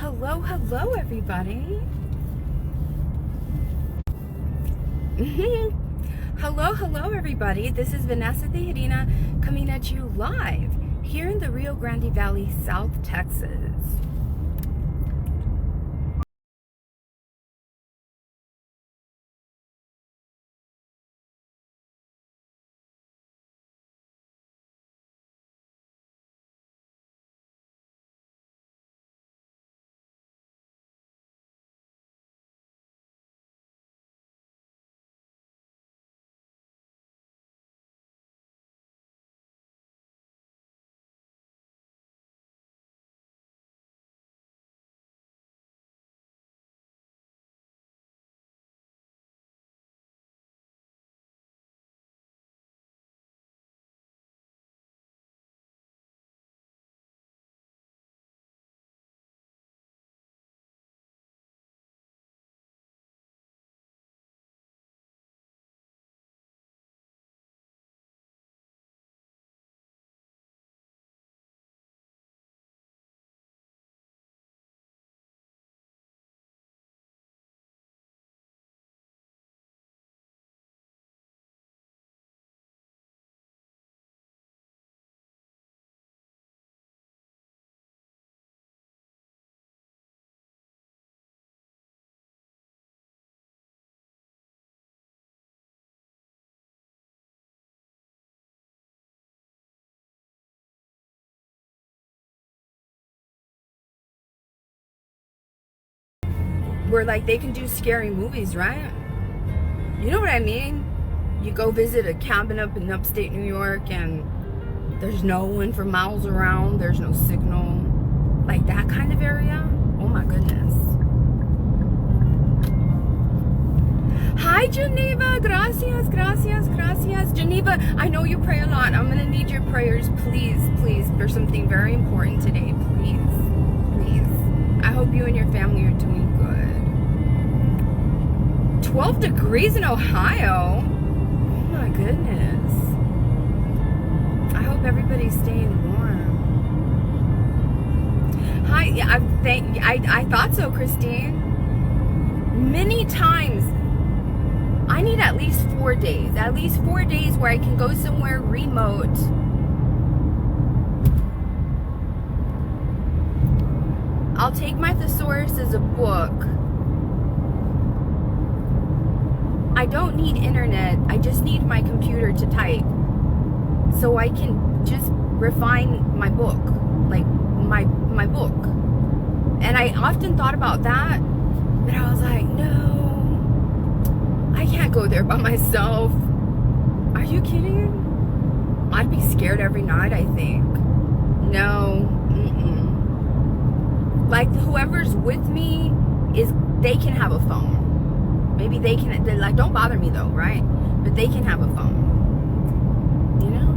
Hello, hello, everybody. Hello, hello, everybody. This is Vanessa Tejerina coming at you live here in the Rio Grande Valley, South Texas. Where like they can do scary movies, right? You know what I mean? You go visit a cabin up in upstate New York and there's no one for miles around, there's no signal, like that kind of area. Oh my goodness. Hi Geneva, gracias, gracias, gracias. Geneva, I know you pray a lot. I'm gonna need your prayers, please, please. There's something very important today, please, please. I hope you and your family are doing good. 12 degrees in Ohio. Oh my goodness. I hope everybody's staying warm. Hi, yeah, I thought so, Christine. Many times, I need at least 4 days. At least 4 days where I can go somewhere remote. I'll take my thesaurus as a book. I don't need internet. I just need my computer to type. So I can just refine my book. Like my book. And I often thought about that. But I was like, no. I can't go there by myself. Are you kidding? I'd be scared every night, I think. No. Like whoever's with me they can have a phone. Maybe they're like, don't bother me though, right? But they can have a phone. You know?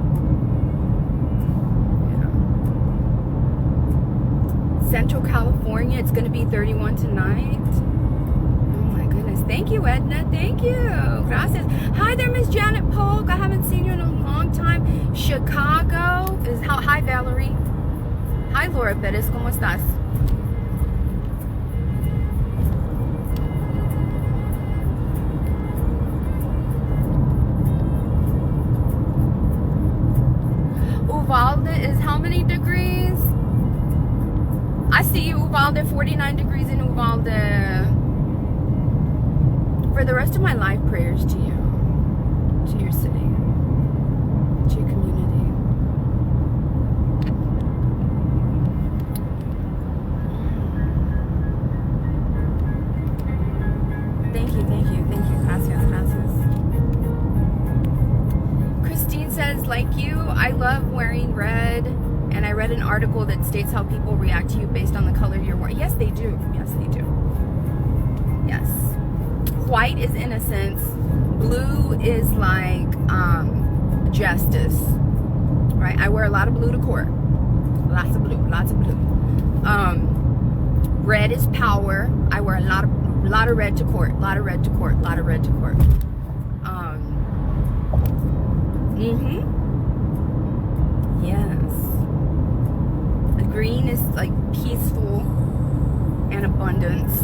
Yeah. Central California, it's gonna be 31 tonight. Thank you, Edna. Thank you. Gracias. Hi there, Miss Janet Polk. I haven't seen you in a long time. Chicago is how. Hi, Valerie. Hi, Laura Perez. ¿Cómo estás? Uvalde is how many degrees? I see you, Uvalde. 49 degrees in Uvalde. For the rest of my life, prayers to you, to your city, to your community. Thank you, thank you, thank you. Gracias, gracias. Christine says, like you, I love wearing red, and I read an article that states how people react to you based on the color you're wearing. Yes, they do. Yes, they do. Yes. White is innocence. Blue is like justice, right? I wear a lot of blue to court. Lots of blue, lots of blue. Red is power. I wear a lot of red to court. A lot of red to court. A lot of red to court. Yes. The green is like peaceful. abundance.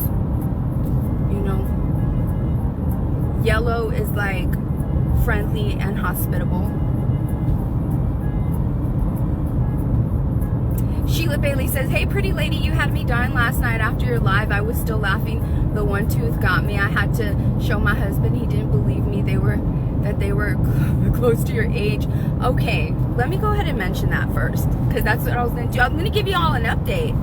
You know, yellow is like friendly and hospitable. Sheila Bailey says, hey, pretty lady, you had me dying last night after your live. I was still laughing. The one tooth got me. I had to show my husband. He didn't believe me. They were close to your age. Okay, let me go ahead and mention that first, because that's what I was going to do. I'm going to give you all an update.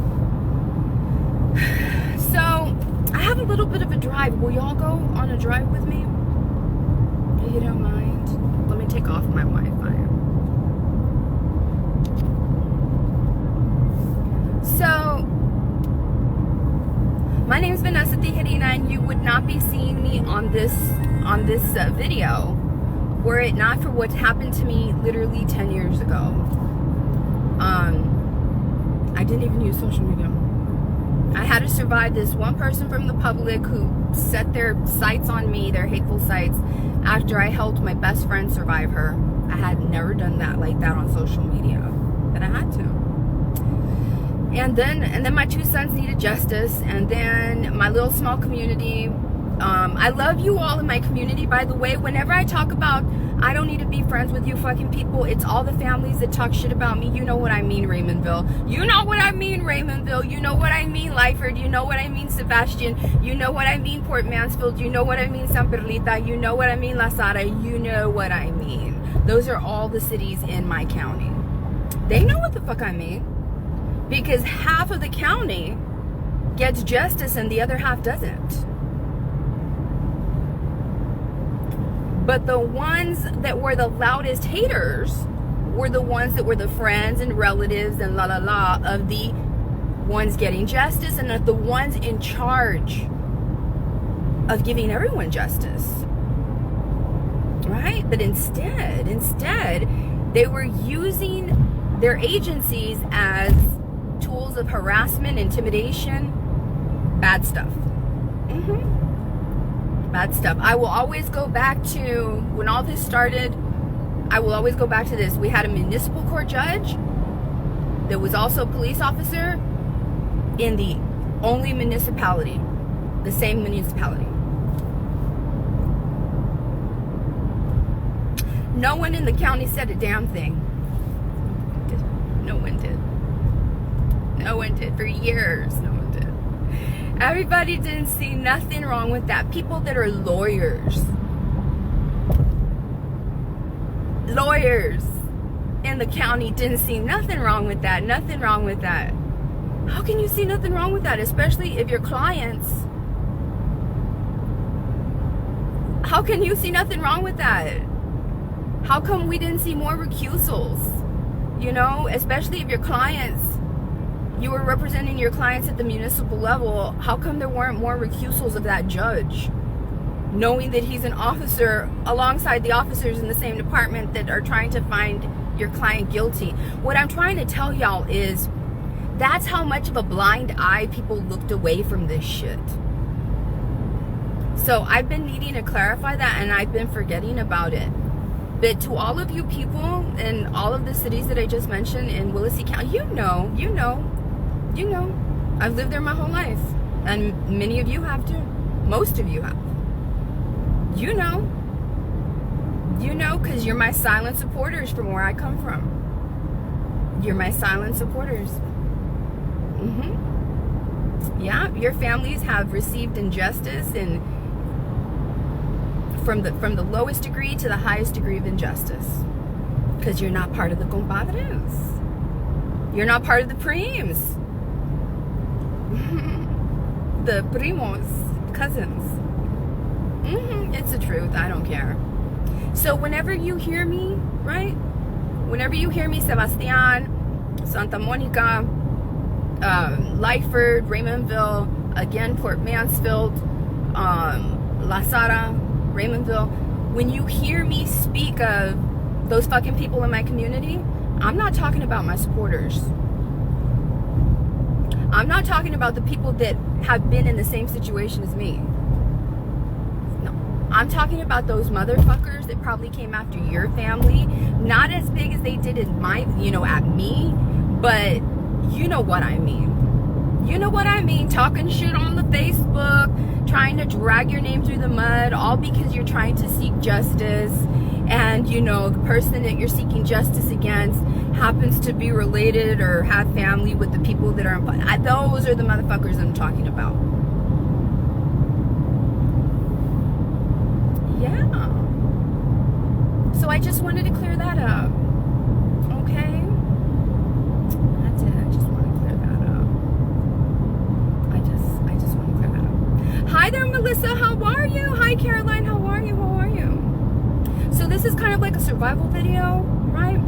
So, I have a little bit of a drive. Will y'all go on a drive with me? If you don't mind. Let me take off my Wi-Fi. So, my name is Vanessa Tijerina, and you would not be seeing me on this video were it not for what happened to me literally 10 years ago. I didn't even use social media. I had to survive this one person from the public who set their sights on me, their hateful sights, after I helped my best friend survive her. I had never done that like that on social media, but I had to. And then my two sons needed justice, and then my little small community. I love you all in my community, by the way. Whenever I talk about I don't need to be friends with you fucking people, it's all the families that talk shit about me. You know what I mean, Raymondville. You know what I mean, Raymondville. You know what I mean, Lyford. You know what I mean, Sebastian. You know what I mean, Port Mansfield. You know what I mean, San Perlita. You know what I mean, La Sara. You know what I mean. Those are all the cities in my county. They know what the fuck I mean. Because half of the county gets justice and the other half doesn't. But the ones that were the loudest haters were the ones that were the friends and relatives and la la la of the ones getting justice and of the ones in charge of giving everyone justice. Right? But instead, they were using their agencies as tools of harassment, intimidation, bad stuff. Bad stuff. I will always go back to when all this started. I will always go back to this. We had a municipal court judge that was also a police officer in the only municipality, the same municipality. No one in the county said a damn thing. No one did. No one did for years. No one did. Everybody didn't see nothing wrong with that. People that are lawyers in the county didn't see nothing wrong with that. Nothing wrong with that. How can you see nothing wrong with that? Especially if your clients. How can you see nothing wrong with that? How come we didn't see more recusals? You know, especially if your clients, you were representing your clients at the municipal level, how come there weren't more recusals of that judge? Knowing that he's an officer alongside the officers in the same department that are trying to find your client guilty. What I'm trying to tell y'all is that's how much of a blind eye people looked away from this shit. So I've been needing to clarify that, and I've been forgetting about it. But to all of you people in all of the cities that I just mentioned in Willacy County, you know, I've lived there my whole life. And many of you have too. Most of you have. You know, because you're my silent supporters from where I come from. You're my silent supporters. Yeah, your families have received injustice and from the lowest degree to the highest degree of injustice. Because you're not part of the compadres. You're not part of the prims. The primos, cousins. It's the truth. I don't care. So whenever you hear me, right? Whenever you hear me, Sebastian, Santa Monica, Lyford, Raymondville, again, Port Mansfield, La Sara, Raymondville, when you hear me speak of those fucking people in my community, I'm not talking about my supporters. I'm not talking about the people that have been in the same situation as me. No. I'm talking about those motherfuckers that probably came after your family. Not as big as they did in my, at me, but you know what I mean. You know what I mean? Talking shit on the Facebook, trying to drag your name through the mud, all because you're trying to seek justice. And, you know, the person that you're seeking justice against happens to be related or have family with the people that are in... Those are the motherfuckers I'm talking about. Yeah. So I just wanted to clear that up. Okay? That's it. I just want to clear that up. I just want to clear that up. Hi there, Melissa. How are you? Hi, Caroline. How are you? How are you? So this is kind of like a survival video, right?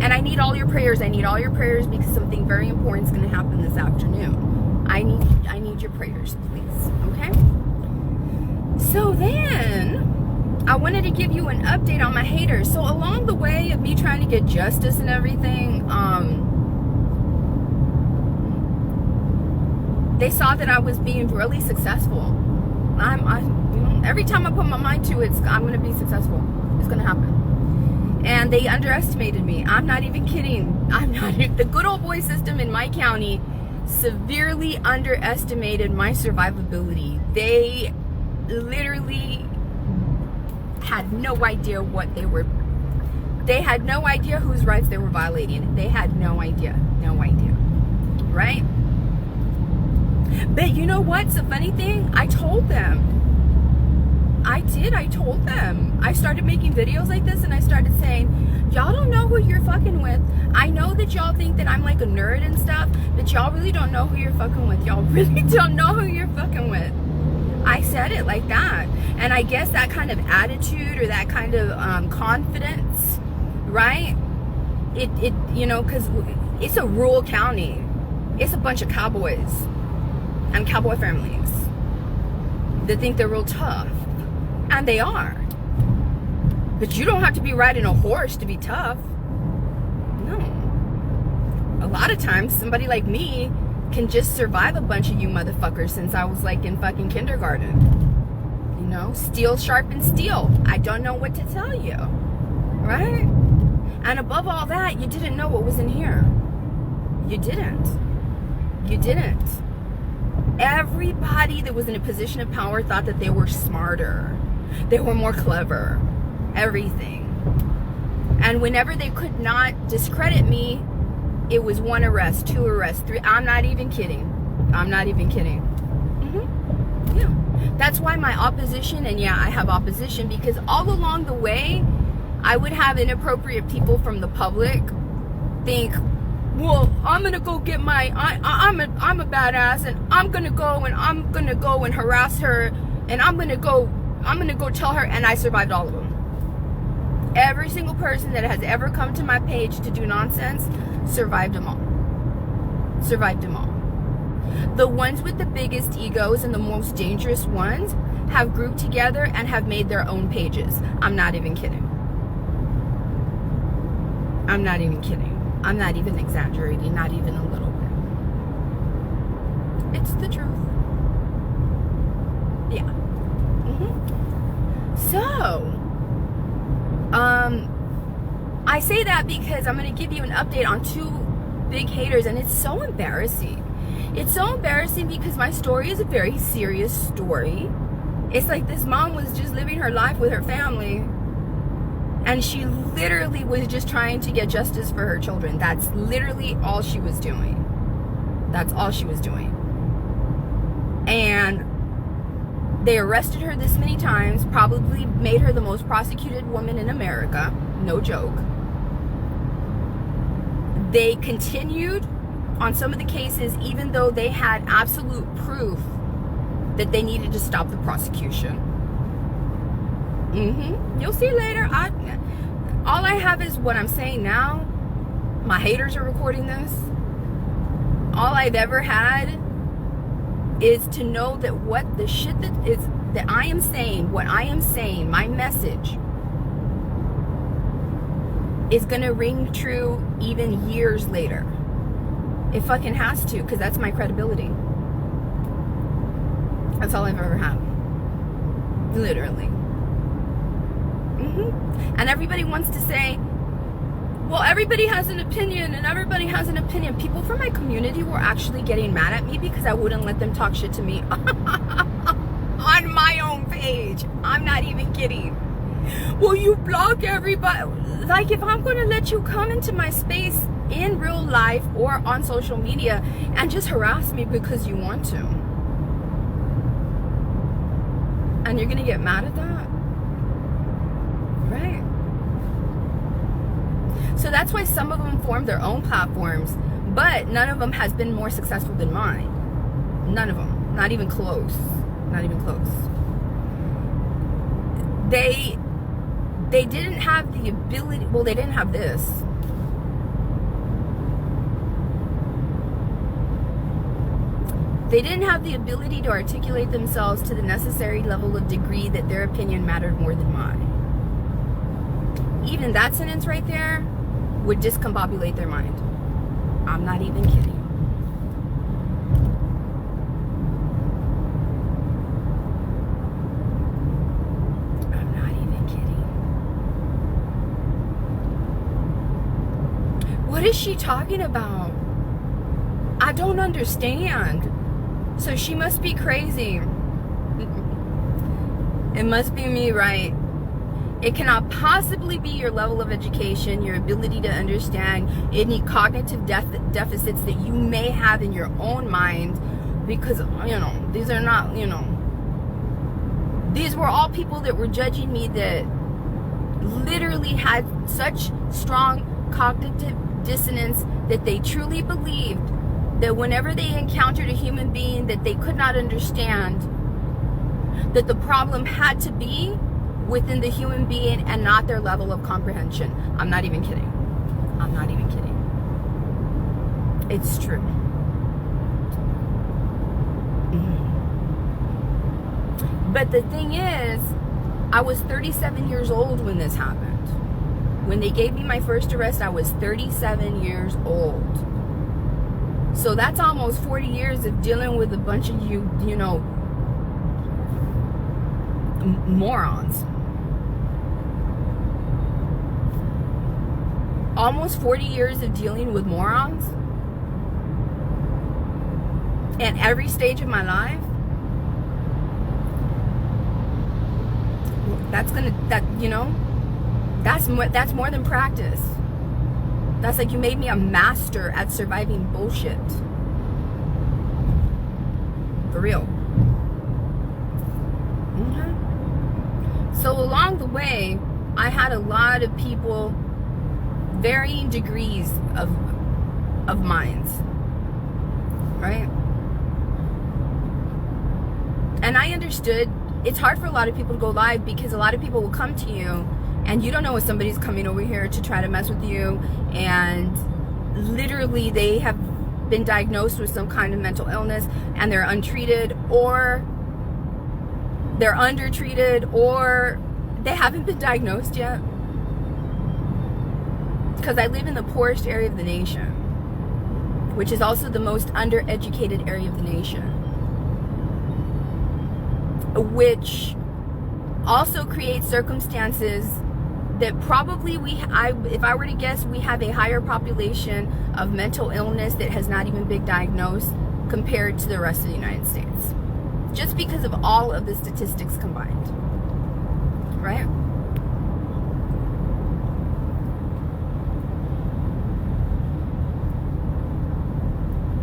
And I need all your prayers. I need all your prayers because something very important is going to happen this afternoon. I need your prayers, please. Okay? So then I wanted to give you an update on my haters. So along the way of me trying to get justice and everything, they saw that I was being really successful. Every time I put my mind to it, I'm going to be successful. It's going to happen. And they underestimated me. I'm not even kidding. The good old boy system in my county severely underestimated my survivability. They literally had no idea what they were. They had no idea whose rights they were violating. They had no idea. No idea. Right? But you know what's the funny thing? I told them. I told them. I started making videos like this and I started saying, y'all don't know who you're fucking with. I know that y'all think that I'm like a nerd and stuff, but y'all really don't know who you're fucking with. Y'all really don't know who you're fucking with. I said it like that. And I guess that kind of attitude or that kind of confidence, right? It you know, because it's a rural county. It's a bunch of cowboys and cowboy families that think they're real tough. And they are. But you don't have to be riding a horse to be tough. No. A lot of times, somebody like me can just survive a bunch of you motherfuckers since I was like in fucking kindergarten. You know? Steel sharpens steel. I don't know what to tell you. Right? And above all that, you didn't know what was in here. You didn't. You didn't. Everybody that was in a position of power thought that they were smarter. They were more clever. Everything. And whenever they could not discredit me, it was 1 arrest, 2 arrests, 3. I'm not even kidding. I'm not even kidding. Yeah. That's why my opposition, and yeah, I have opposition, because all along the way, I would have inappropriate people from the public think, well, I'm gonna go get my, I'm a badass, and I'm gonna go and harass her, and I'm gonna go tell her, and I survived all of them. Every single person that has ever come to my page to do nonsense, survived them all. Survived them all. The ones with the biggest egos and the most dangerous ones have grouped together and have made their own pages. I'm not even kidding. I'm not even kidding. I'm not even exaggerating, not even a little bit. It's the truth. Yeah. So, I say that because I'm going to give you an update on 2 big haters, and it's so embarrassing. It's so embarrassing because my story is a very serious story. It's like this mom was just living her life with her family, and she literally was just trying to get justice for her children. That's literally all she was doing. That's all she was doing. And they arrested her this many times, probably made her the most prosecuted woman in America. No joke. They continued on some of the cases even though they had absolute proof that they needed to stop the prosecution. You'll see later. All I have is what I'm saying now. My haters are recording this. All I've ever had is to know that what the shit that I am saying, what I am saying, my message is gonna ring true even years later. It fucking has to, because that's my credibility. That's all I've ever had. Literally. And everybody wants to say, well, everybody has an opinion, and everybody has an opinion. People from my community were actually getting mad at me because I wouldn't let them talk shit to me on my own page. I'm not even kidding. Well, you block everybody. Like, if I'm going to let you come into my space in real life or on social media and just harass me because you want to, and you're going to get mad at that, right? So that's why some of them formed their own platforms, but none of them has been more successful than mine. None of them. Not even close. Not even close. They didn't have the ability, well, they didn't have this. They didn't have the ability to articulate themselves to the necessary level of degree that their opinion mattered more than mine. Even that sentence right there would discombobulate their mind. I'm not even kidding. I'm not even kidding. What is she talking about? I don't understand. So she must be crazy. It must be me, right? It cannot possibly be your level of education, your ability to understand any cognitive deficits that you may have in your own mind, because, you know, these are not, you know, these were all people that were judging me that literally had such strong cognitive dissonance that they truly believed that whenever they encountered a human being that they could not understand, that the problem had to be within the human being and not their level of comprehension. I'm not even kidding. I'm not even kidding. It's true. But the thing is, I was 37 years old when this happened. When they gave me my first arrest, I was 37 years old. So that's almost 40 years of dealing with a bunch of you know, morons. Almost 40 years of dealing with morons at every stage of my life. That's more than practice. That's like, you made me a master at surviving bullshit. For real. Okay. So along the way, I had a lot of people, varying degrees of minds, right? And I understood it's hard for a lot of people to go live because a lot of people will come to you and you don't know if somebody's coming over here to try to mess with you, and literally they have been diagnosed with some kind of mental illness and they're untreated, or they're undertreated, or they haven't been diagnosed yet. Because I live in the poorest area of the nation, which is also the most undereducated area of the nation, which also creates circumstances that probably if I were to guess, we have a higher population of mental illness that has not even been diagnosed compared to the rest of the United States, just because of all of the statistics combined, right?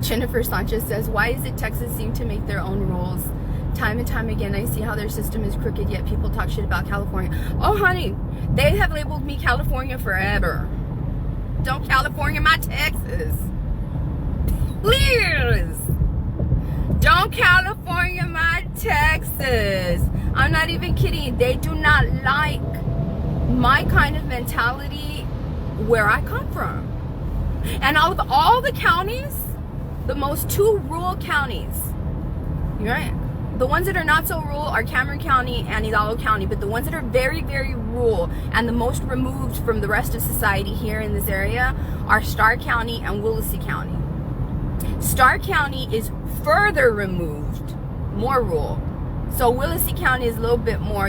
Jennifer Sanchez says, why is it Texas seem to make their own rules? Time and time again, I see how their system is crooked, yet people talk shit about California. Oh, honey, they have labeled me California forever. Don't California my Texas. Please. Don't California my Texas. I'm not even kidding. They do not like my kind of mentality where I come from. And out of all the counties, the most two rural counties, you're right, the ones that are not so rural are Cameron County and Hidalgo County, but the ones that are very, very rural and the most removed from the rest of society here in this area are Starr County and Willacy County. Starr County is further removed, more rural. So Willacy County is a little bit more,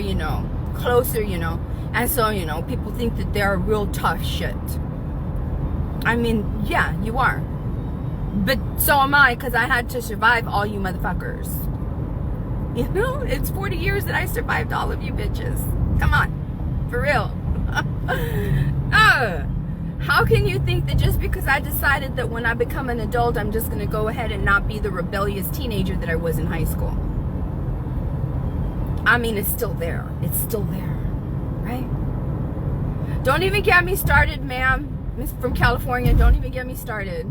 closer, and so, people think that they're real tough shit. I mean, yeah, you are. But so am I, because I had to survive all you motherfuckers. You know, it's 40 years that I survived all of you bitches. Come on, for real. How can you think that just because I decided that when I become an adult, I'm just going to go ahead and not be the rebellious teenager that I was in high school? I mean, it's still there. It's still there, right? Don't even get me started, ma'am. Miss from California, don't even get me started.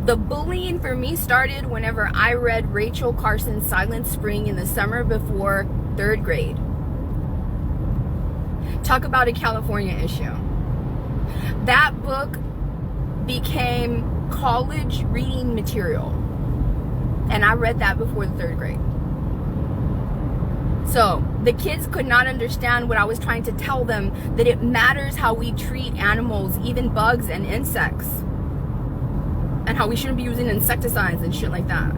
The bullying for me started whenever I read Rachel Carson's Silent Spring in the summer before 3rd grade. Talk about a California issue. That book became college reading material. And I read that before the 3rd grade. So the kids could not understand what I was trying to tell them, that it matters how we treat animals, even bugs and insects. And how we shouldn't be using insecticides and shit like that.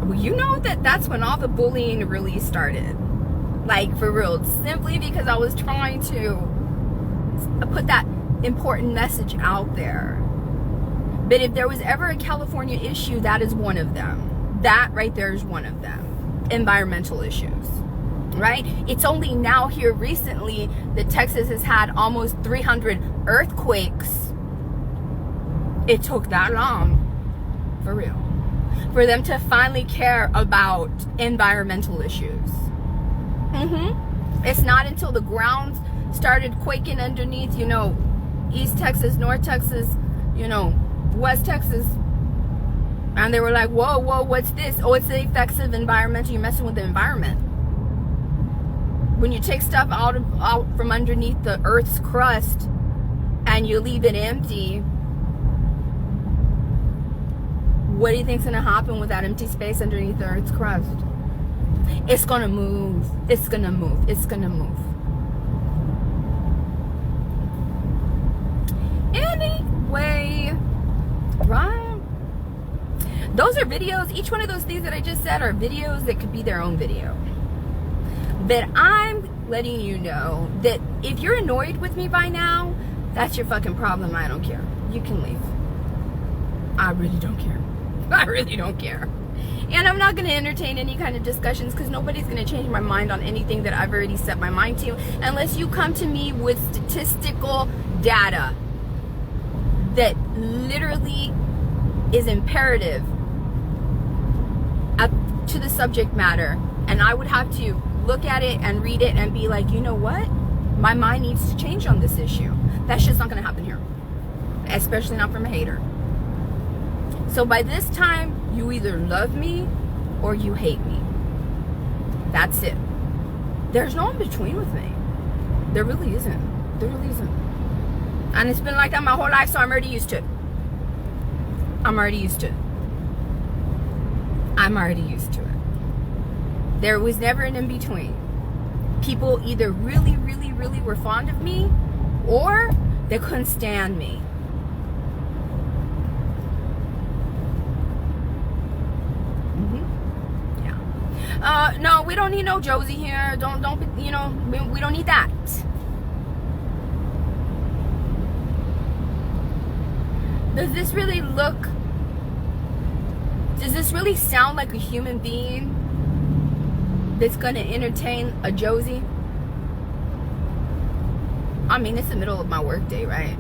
Well, you know that's when all the bullying really started. Like, for real. Simply because I was trying to put that important message out there. But if there was ever a California issue, that is one of them. That right there is one of them. Environmental issues. Right? It's only now here recently that Texas has had almost 300 earthquakes. It took that long, for real, for them to finally care about environmental issues. It's not until the ground started quaking underneath, you know, East Texas, North Texas, you know, West Texas, and they were like, whoa, what's this? Oh, it's the effects of environmental. You're messing with the environment. When you take stuff out from underneath the Earth's crust and you leave it empty, what do you think's gonna happen with that empty space underneath the Earth's crust? It's gonna move. It's gonna move. It's gonna move. Anyway, right? Those are videos. Each one of those things that I just said are videos that could be their own video. But I'm letting you know that if you're annoyed with me by now, that's your fucking problem. I don't care. You can leave. I really don't care. I really don't care. And I'm not going to entertain any kind of discussions because nobody's going to change my mind on anything that I've already set my mind to unless you come to me with statistical data that literally is imperative to the subject matter. And I would have to look at it and read it and be like, you know what? My mind needs to change on this issue. That's just not going to happen here. Especially not from a hater. So by this time, you either love me or you hate me. That's it. There's no in between with me. There really isn't. There really isn't. And it's been like that my whole life, so I'm already used to it. I'm already used to it. I'm already used to it. There was never an in between. People either really, really, really were fond of me or they couldn't stand me. No, we don't need no Josie here. Don't, you know, we don't need that. Does this really sound like a human being that's going to entertain a Josie? I mean, it's the middle of my work day, right?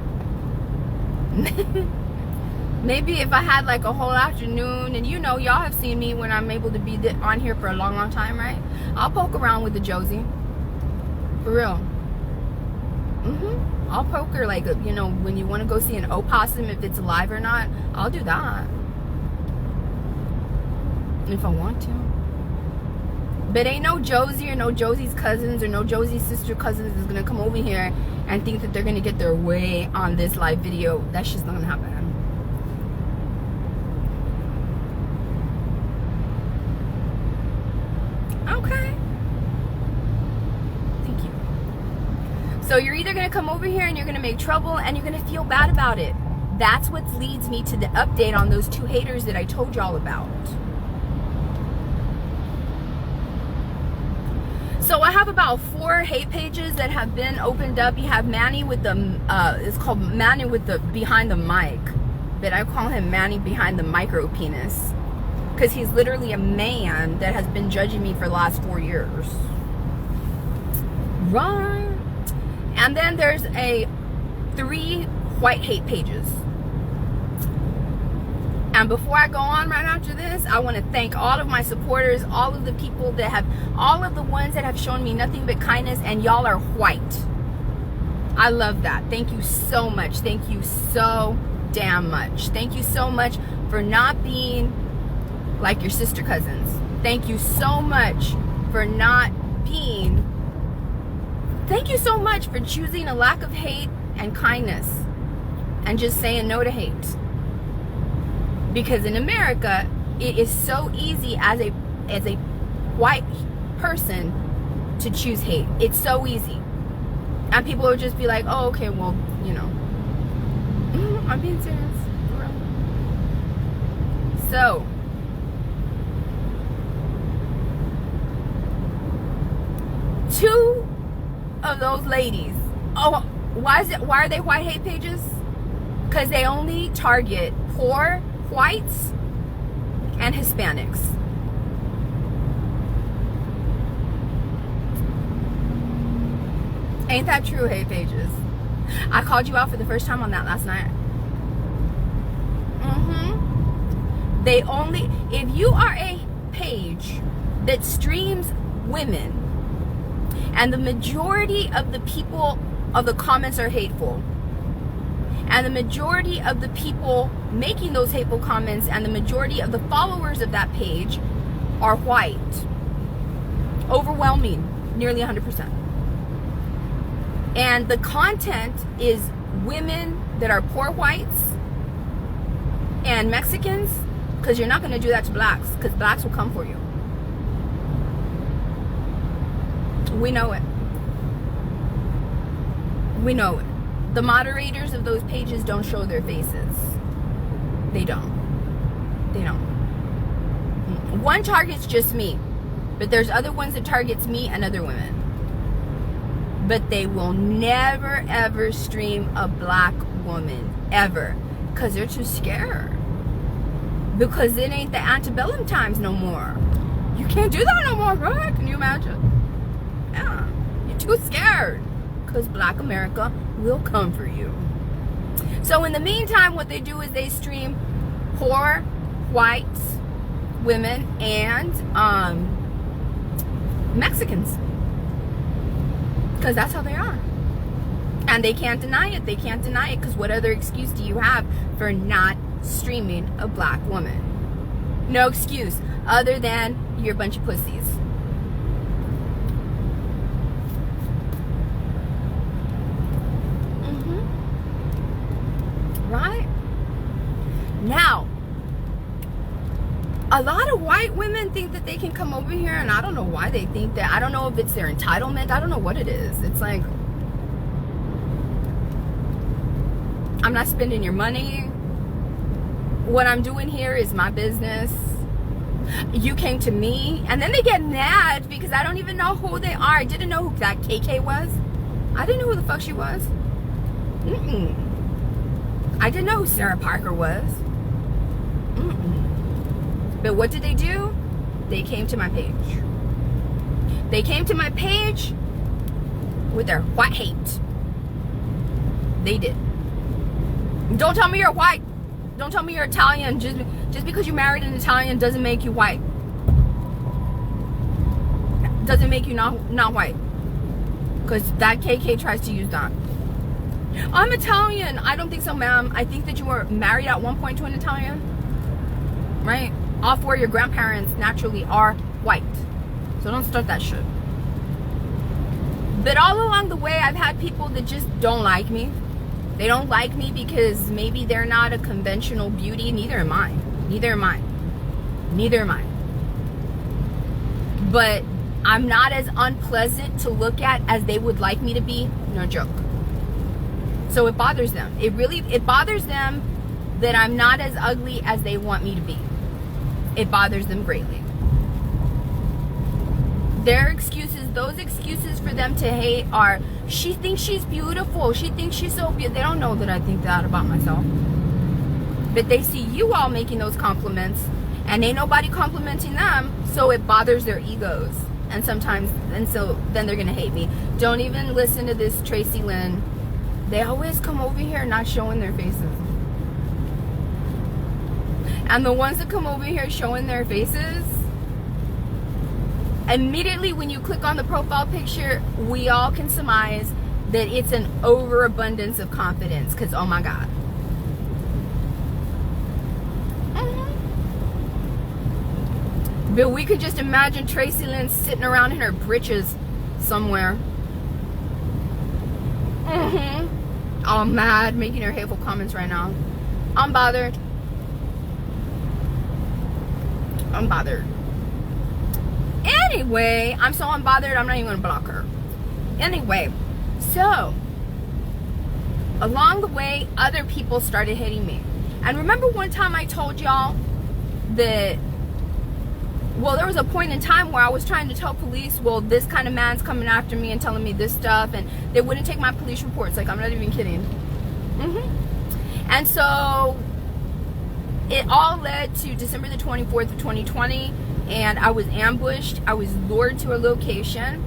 Maybe if I had like a whole afternoon, and you know, y'all have seen me when I'm able to be on here for a long, long time, right? I'll poke around with the Josie. For real. I'll poke her like, you know, when you want to go see an opossum, if it's alive or not, I'll do that. If I want to. But ain't no Josie or no Josie's cousins or no Josie's sister cousins is going to come over here and think that they're going to get their way on this live video. That's just not going to happen. Okay. Thank you. So you're either going to come over here and you're going to make trouble and you're going to feel bad about it. That's what leads me to the update on those 2 haters that I told y'all about. So I I have about 4 hate pages that have been opened up. You have Manny with the, it's called Manny with the behind the mic. But I call him Manny behind the micro penis. Because he's literally a man that has been judging me for the last 4 years. Right. And then there's 3 white hate pages. And before I go on right after this, I want to thank all of my supporters, all of the people that have, all of the ones that have shown me nothing but kindness, and y'all are white. I love that. Thank you so much. Thank you so damn much. Thank you so much for not being like your sister cousins. Thank you so much for not being, thank you so much for choosing a lack of hate and kindness and just saying no to hate. Because in America, it is so easy as a white person to choose hate. It's so easy. And people will just be like, oh, okay, well, you know. I'm being serious. So, two of those ladies, why are they white hate pages? Because they only target poor whites and Hispanics. Ain't that true, hate pages? I called you out for the first time on that last night. They only, if you are a page that streams women and the majority of the people of the comments are hateful, and the majority of the people making those hateful comments and the majority of the followers of that page are white, overwhelming, nearly 100%. And the content is women that are poor whites and Mexicans, because you're not going to do that to blacks, because blacks will come for you. We know it. We know it. The moderators of those pages don't show their faces. They don't. They don't. One targets just me, but there's other ones that targets me and other women. But they will never ever stream a black woman, ever, because they're too scared. Because it ain't the antebellum times no more. You can't do that no more, right? Can you imagine? Yeah, you're too scared. Because black America will come for you. So in the meantime, what they do is they stream poor white women and Mexicans. Because that's how they are. And they can't deny it. They can't deny it, because what other excuse do you have for not streaming a black woman? No excuse other than you're a bunch of pussies. Right? Now, a lot of white women think that they can come over here, and I don't know why they think that. I don't know if it's their entitlement. I don't know what it is. It's like, I'm not spending your money. What I'm doing here is my business. You came to me, and then they get mad because I don't even know who they are. I didn't know who that KK was. I didn't know who the fuck she was. I didn't know who Sarah Parker was. But what did they do? They came to my page. They came to my page with their white hate. They did. Don't tell me you're white. Don't tell me you're Italian. Just because you married an Italian doesn't make you white. Doesn't make you not white. Because that KK tries to use that. I'm Italian. I don't think so, ma'am. I think that you were married at one point to an Italian. Right? All 4 of your grandparents naturally are white. So don't start that shit. But all along the way, I've had people that just don't like me. They don't like me because maybe they're not a conventional beauty. Neither am I. Neither am I. Neither am I. But I'm not as unpleasant to look at as they would like me to be. No joke. So it bothers them. It bothers them that I'm not as ugly as they want me to be. It bothers them greatly. Their excuses, those excuses for them to hate are, she thinks she's beautiful. She thinks she's so beautiful. They don't know that I think that about myself. But they see you all making those compliments, and ain't nobody complimenting them, so it bothers their egos. And sometimes, and so then they're gonna hate me. Don't even listen to this Tracy Lynn. They always come over here not showing their faces. And the ones that come over here showing their faces, immediately when you click on the profile picture, we all can surmise that it's an overabundance of confidence, because oh my God. But we could just imagine Tracy Lynn sitting around in her britches somewhere. All mad, making her hateful comments right now. I'm bothered. I'm bothered. Anyway, I'm so unbothered, I'm not even gonna block her. Anyway, so along the way, other people started hitting me. And remember one time I told y'all that, well, there was a point in time where I was trying to tell police, well, this kind of man's coming after me and telling me this stuff, and they wouldn't take my police reports. Like, I'm not even kidding. And so it all led to December the 24th of 2020, and I was ambushed. I was lured to a location.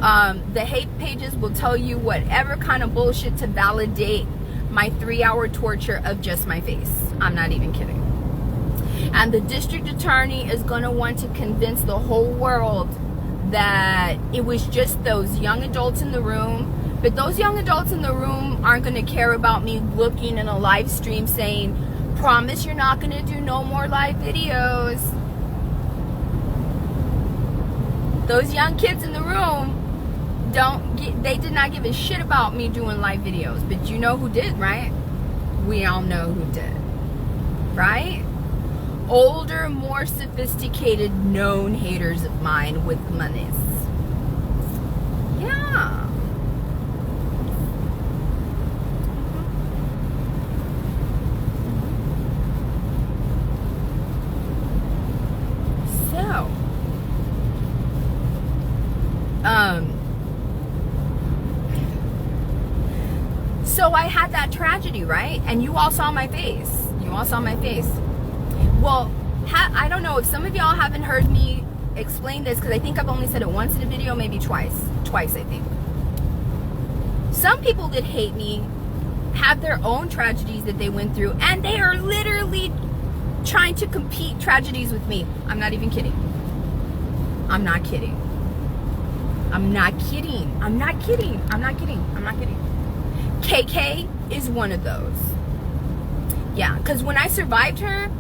The hate pages will tell you whatever kind of bullshit to validate my 3-hour torture of just my face. I'm not even kidding. And the district attorney is going to want to convince the whole world that it was just those young adults in the room. But those young adults in the room aren't going to care about me looking in a live stream saying, promise you're not going to do no more live videos. Those young kids in the room they did not give a shit about me doing live videos. But you know who did, right? We all know who did, right? Older, more sophisticated, known haters of mine with monies. Yeah. So I had that tragedy, right? And you all saw my face. You all saw my face. Well, I don't know if some of y'all haven't heard me explain this, because I think I've only said it once in a video, maybe twice, I think. Some people that hate me have their own tragedies that they went through, and they are literally trying to compete tragedies with me. I'm not even kidding. I'm not kidding. I'm not kidding. I'm not kidding. I'm not kidding. I'm not kidding. KK is one of those. Yeah, because when I survived her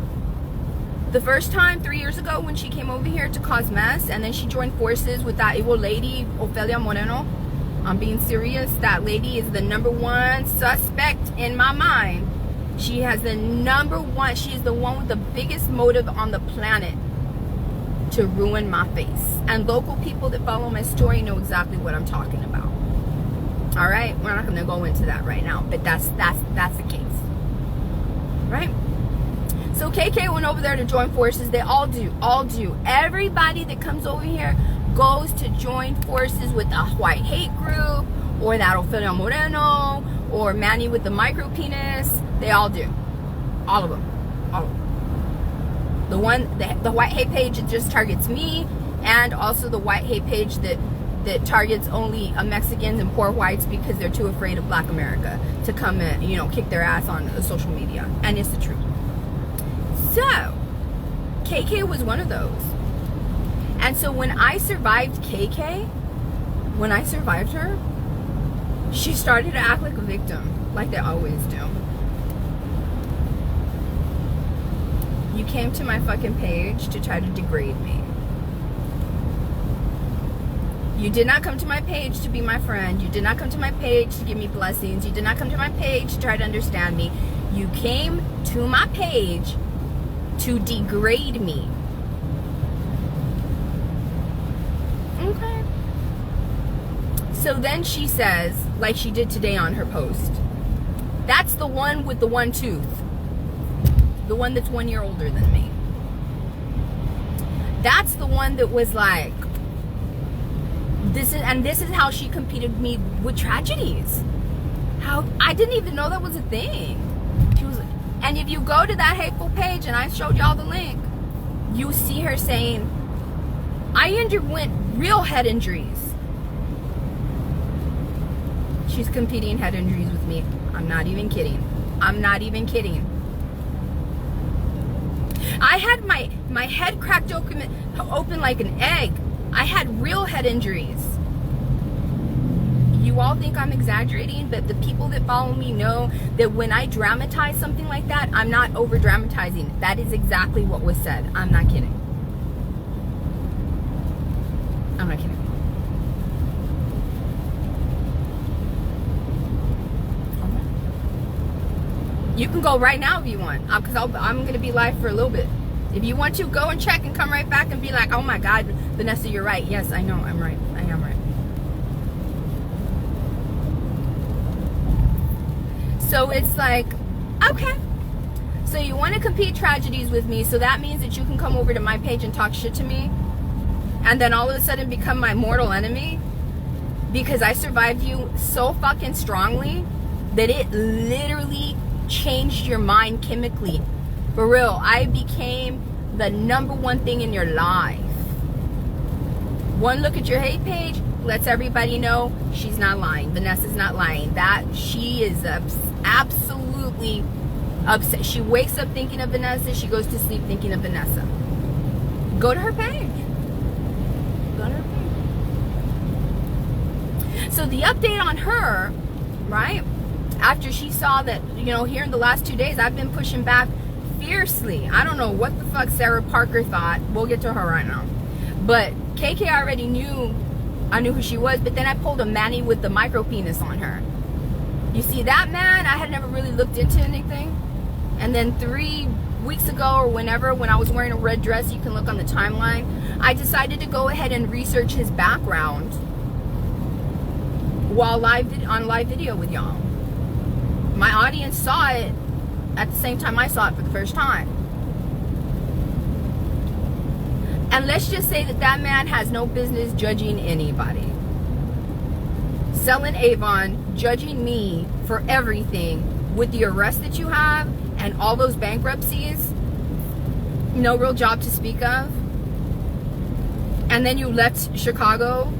the first time 3 years ago, when she came over here to cause mess, and then she joined forces with that evil lady Ofelia Moreno, I'm being serious. That lady is the #1 suspect in my mind. She has the #1, she is the one with the biggest motive on the planet to ruin my face. And local people that follow my story know exactly what I'm talking about. All right, we're not gonna go into that right now, but that's the case, right? So KK went over there to join forces. They all do. Everybody that comes over here goes to join forces with the white hate group, or that Ofelia Moreno, or Manny with the micro penis. They all do. All of them. All of them. The white hate page, it just targets me, and also the white hate page that targets only Mexicans and poor whites because they're too afraid of Black America to come and, you know, kick their ass on social media. And it's the truth. So KK was one of those. And so when I survived KK, when I survived her, she started to act like a victim, like they always do. You came to my fucking page to try to degrade me. You did not come to my page to be my friend. You did not come to my page to give me blessings. You did not come to my page to try to understand me. You came to my page to degrade me. Okay. So then she says, like she did today on her post, that's the one with the one tooth. The one that's 1 year older than me. That's the one that was like, This is how she competed me with tragedies. How I didn't even know that was a thing. She was, and if you go to that hateful page, and I showed y'all the link, you see her saying, I underwent real head injuries. She's competing head injuries with me. I'm not even kidding. I'm not even kidding. I had my head cracked open like an egg. I had real head injuries. You all think I'm exaggerating, but the people that follow me know that when I dramatize something like that, I'm not over dramatizing. That is exactly what was said. I'm not kidding. I'm not kidding. You can go right now if you want, because I'm going to be live for a little bit. If you want to, go and check and come right back and be like, oh my God, Vanessa, you're right. Yes, I know, I'm right. I am right. So it's like, okay. So you want to compete tragedies with me, so that means that you can come over to my page and talk shit to me, and then all of a sudden become my mortal enemy because I survived you so fucking strongly that it literally changed your mind chemically. For real, I became the #1 thing in your life. One look at your hate page lets everybody know she's not lying. Vanessa's not lying. That she is absolutely upset. She wakes up thinking of Vanessa. She goes to sleep thinking of Vanessa. Go to her page. Go to her page. So the update on her, right? After she saw that, you know, here in the last 2 days, I've been pushing back fiercely. I don't know what the fuck Sarah Parker thought. We'll get to her right now. But KK already knew, I knew who she was, but then I pulled a Manny with the micro penis on her. You see, that man, I had never really looked into anything. And then 3 weeks ago or whenever, when I was wearing a red dress, you can look on the timeline, I decided to go ahead and research his background while on live video with y'all. My audience saw it at the same time I saw it for the first time. And let's just say that that man has no business judging anybody. Selling Avon, judging me for everything with the arrest that you have and all those bankruptcies, no real job to speak of. And then you left Chicago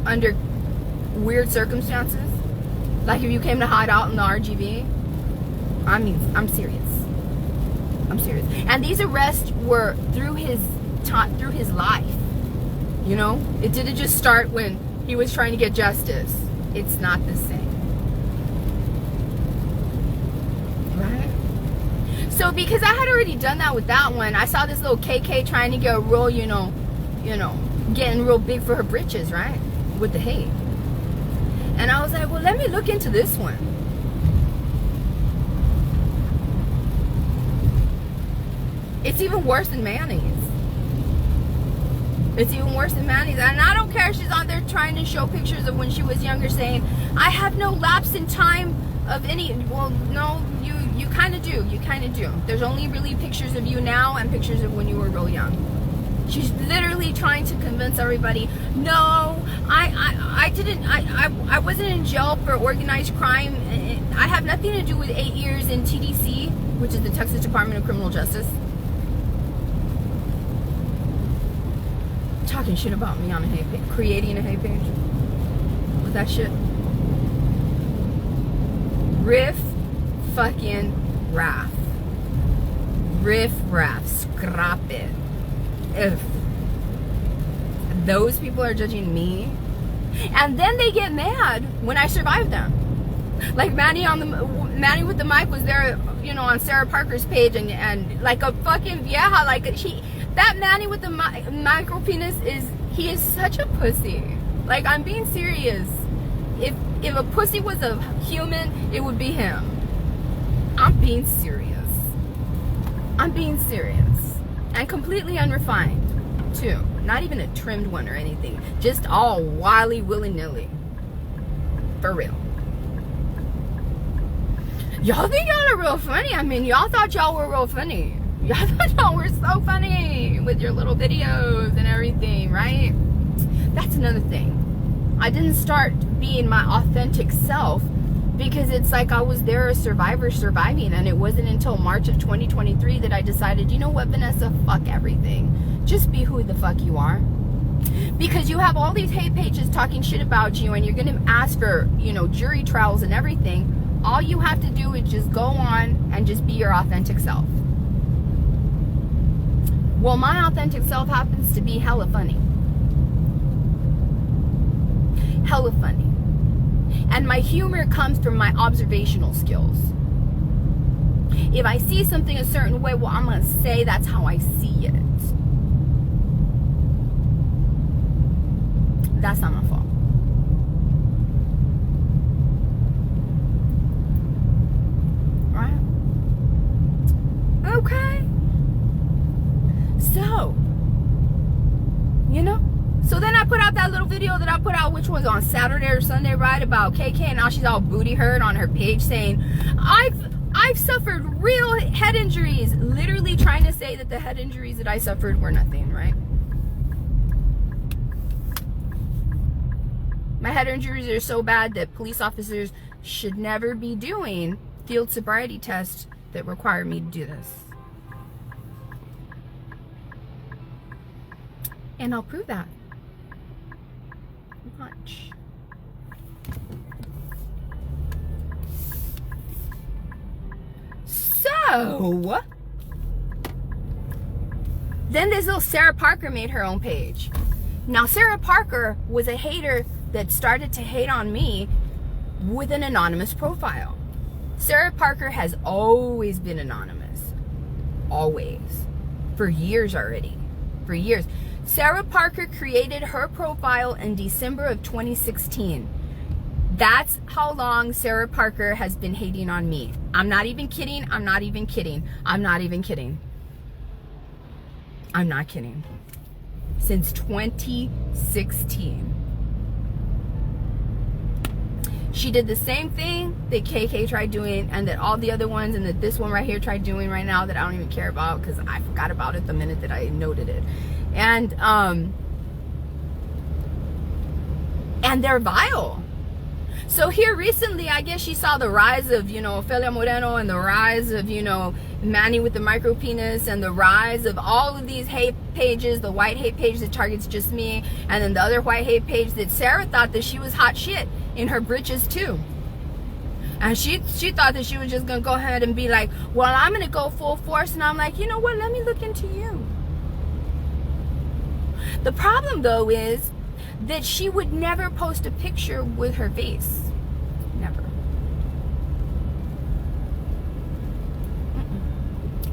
under weird circumstances. Like if you came to hide out in the RGV. I mean, I'm serious. I'm serious. And these arrests were through his life. You know, it didn't just start when he was trying to get justice. It's not the same. Right? So because I had already done that with that one, I saw this little KK trying to get real, you know, getting real big for her britches, right? With the hate. And I was like, well, let me look into this one. It's even worse than Manny's. It's even worse than Manny's. And I don't care if she's on there trying to show pictures of when she was younger saying, I have no lapse in time of any. Well, no, you kind of do. You kind of do. There's only really pictures of you now and pictures of when you were real young. She's literally trying to convince everybody, no, I wasn't in jail for organized crime. I have nothing to do with 8 years in TDC, which is the Texas Department of Criminal Justice. Talking shit about me on a hate page, creating a hate page with that shit. Riff fucking raff. Riff raff. Scrap it. If those people are judging me, and then they get mad when I survive them. Like Manny with the mic was there, you know, on Sarah Parker's page, and like a fucking vieja, like that Manny with the micro penis he is such a pussy. Like, I'm being serious. If a pussy was a human, it would be him. I'm being serious. I'm being serious. And completely unrefined, too. Not even a trimmed one or anything. Just all wily, willy-nilly. For real. Y'all think y'all are real funny. I mean, y'all thought y'all were real funny. Y'all thought y'all were so funny with your little videos and everything, right? That's another thing. I didn't start being my authentic self because it's like I was there a survivor surviving, and it wasn't until March of 2023 that I decided, you know what, Vanessa, fuck everything. Just be who the fuck you are. Because you have all these hate pages talking shit about you, and you're going to ask for, you know, jury trials and everything. All you have to do is just go on and just be your authentic self. Well, my authentic self happens to be hella funny. Hella funny. And my humor comes from my observational skills. If I see something a certain way, well, I'm going to say that's how I see it. That's not my fault. Right? Okay. So, you know? So then I put out that little video that I put out, which was on Saturday or Sunday, right, about KK, and now she's all booty hurt on her page saying, I've suffered real head injuries, literally trying to say that the head injuries that I suffered were nothing, right? My head injuries are so bad that police officers should never be doing field sobriety tests that require me to do this. And I'll prove that. Watch. So, then this little Sarah Parker made her own page. Now, Sarah Parker was a hater that started to hate on me with an anonymous profile. Sarah Parker has always been anonymous. Always. For years already. For years. Sarah Parker created her profile in December of 2016. That's how long Sarah Parker has been hating on me. I'm not even kidding. I'm not even kidding. I'm not even kidding. I'm not kidding. Since 2016. She did the same thing that KK tried doing, and that all the other ones, and that this one right here tried doing right now that I don't even care about because I forgot about it the minute that I noted it. And they're vile. So here recently, I guess she saw the rise of, you know, Ophelia Moreno, and the rise of, you know, Manny with the micro penis, and the rise of all of these hate pages, the white hate page that targets just me, and then the other white hate page that Sarah thought that she was hot shit in her britches too. And she thought that she was just gonna go ahead and be like, well, I'm gonna go full force. And I'm like, you know what, let me look into you. The problem though is that she would never post a picture with her face. Never.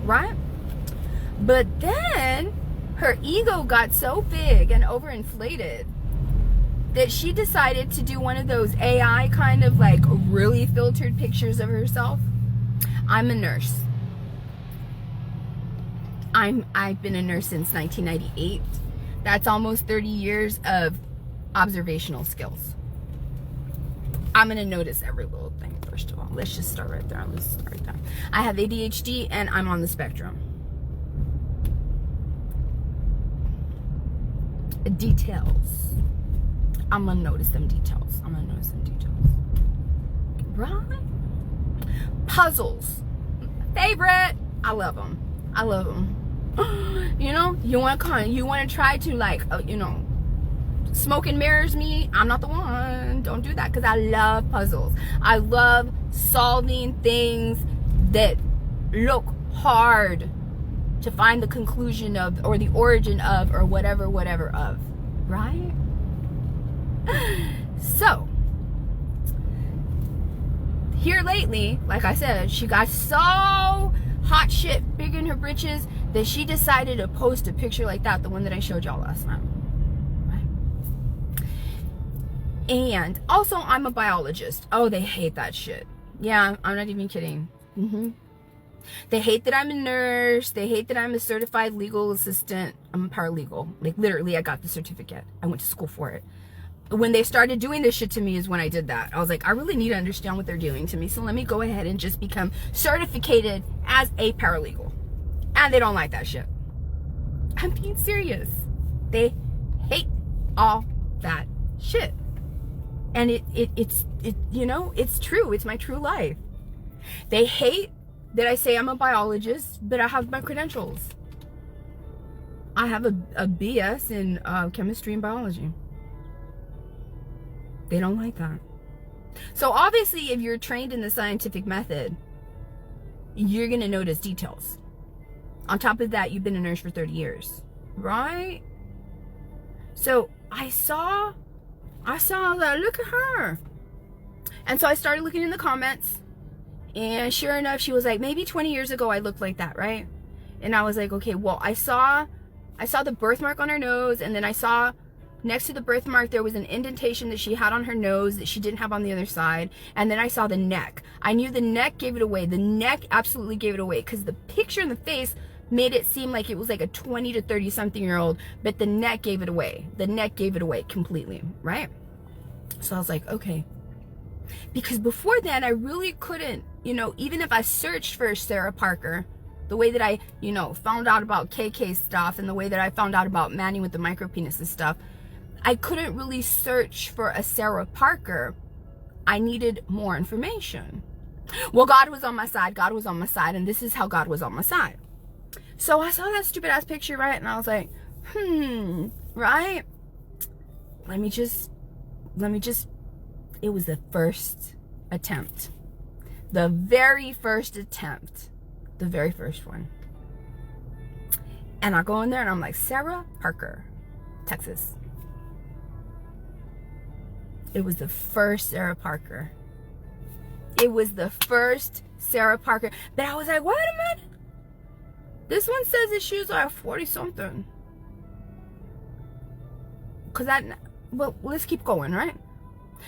Right? But then her ego got so big and overinflated that she decided to do one of those AI kind of like really filtered pictures of herself. I'm a nurse. I've been a nurse since 1998. That's almost 30 years of observational skills. I'm gonna notice every little thing first of all. Let's just start right there. Let's start right there. I have ADHD and I'm on the spectrum. Details. I'm gonna notice them details. I'm gonna notice them details. Right? Puzzles. Favorite. I love them. I love them. You know, you want to try to like, you know, smoke and mirrors me. I'm not the one. Don't do that, because I love puzzles. I love solving things that look hard to find the conclusion of, or the origin of, or whatever of, right? So here lately, like I said, she got so hot shit big in her britches that she decided to post a picture like that, the one that I showed y'all last night. Right? And also, I'm a biologist. Oh, they hate that shit. Yeah, I'm not even kidding. They hate that I'm a nurse. They hate that I'm a certified legal assistant. I'm a paralegal. Like, literally, I got the certificate. I went to school for it. When they started doing this shit to me is when I did that. I was like, I really need to understand what they're doing to me, so let me go ahead and just become certificated as a paralegal. And they don't like that shit. I'm being serious. They hate all that shit. And it's you know, it's true. It's my true life. They hate that I say I'm a biologist, but I have my credentials. I have a BS in chemistry and biology. They don't like that. So obviously, if you're trained in the scientific method, you're going to notice details. On top of that, you've been a nurse for 30 years, right? So I saw that, look at her. And so I started looking in the comments, and sure enough, she was like, maybe 20 years ago I looked like that, right? And I was like, okay, well, I saw the birthmark on her nose, and then I saw next to the birthmark there was an indentation that she had on her nose that she didn't have on the other side. And then I saw the neck. I knew the neck gave it away. The neck absolutely gave it away, because the picture in the face made it seem like it was like a 20 to 30 something year old, but the neck gave it away. The neck gave it away completely, right? So I was like, okay. Because before then, I really couldn't, you know, even if I searched for Sarah Parker, the way that I, you know, found out about KK stuff, and the way that I found out about Manny with the micro penis and stuff, I couldn't really search for a Sarah Parker. I needed more information. Well, God was on my side. God was on my side. And this is how God was on my side. So I saw that stupid ass picture, right? And I was like, right? Let me just, it was the first attempt. The very first attempt. The very first one. And I go in there and I'm like, Sarah Parker, Texas. It was the first Sarah Parker. It was the first Sarah Parker. But I was like, wait a minute. This one says that she was like 40 something. Well, let's keep going, right?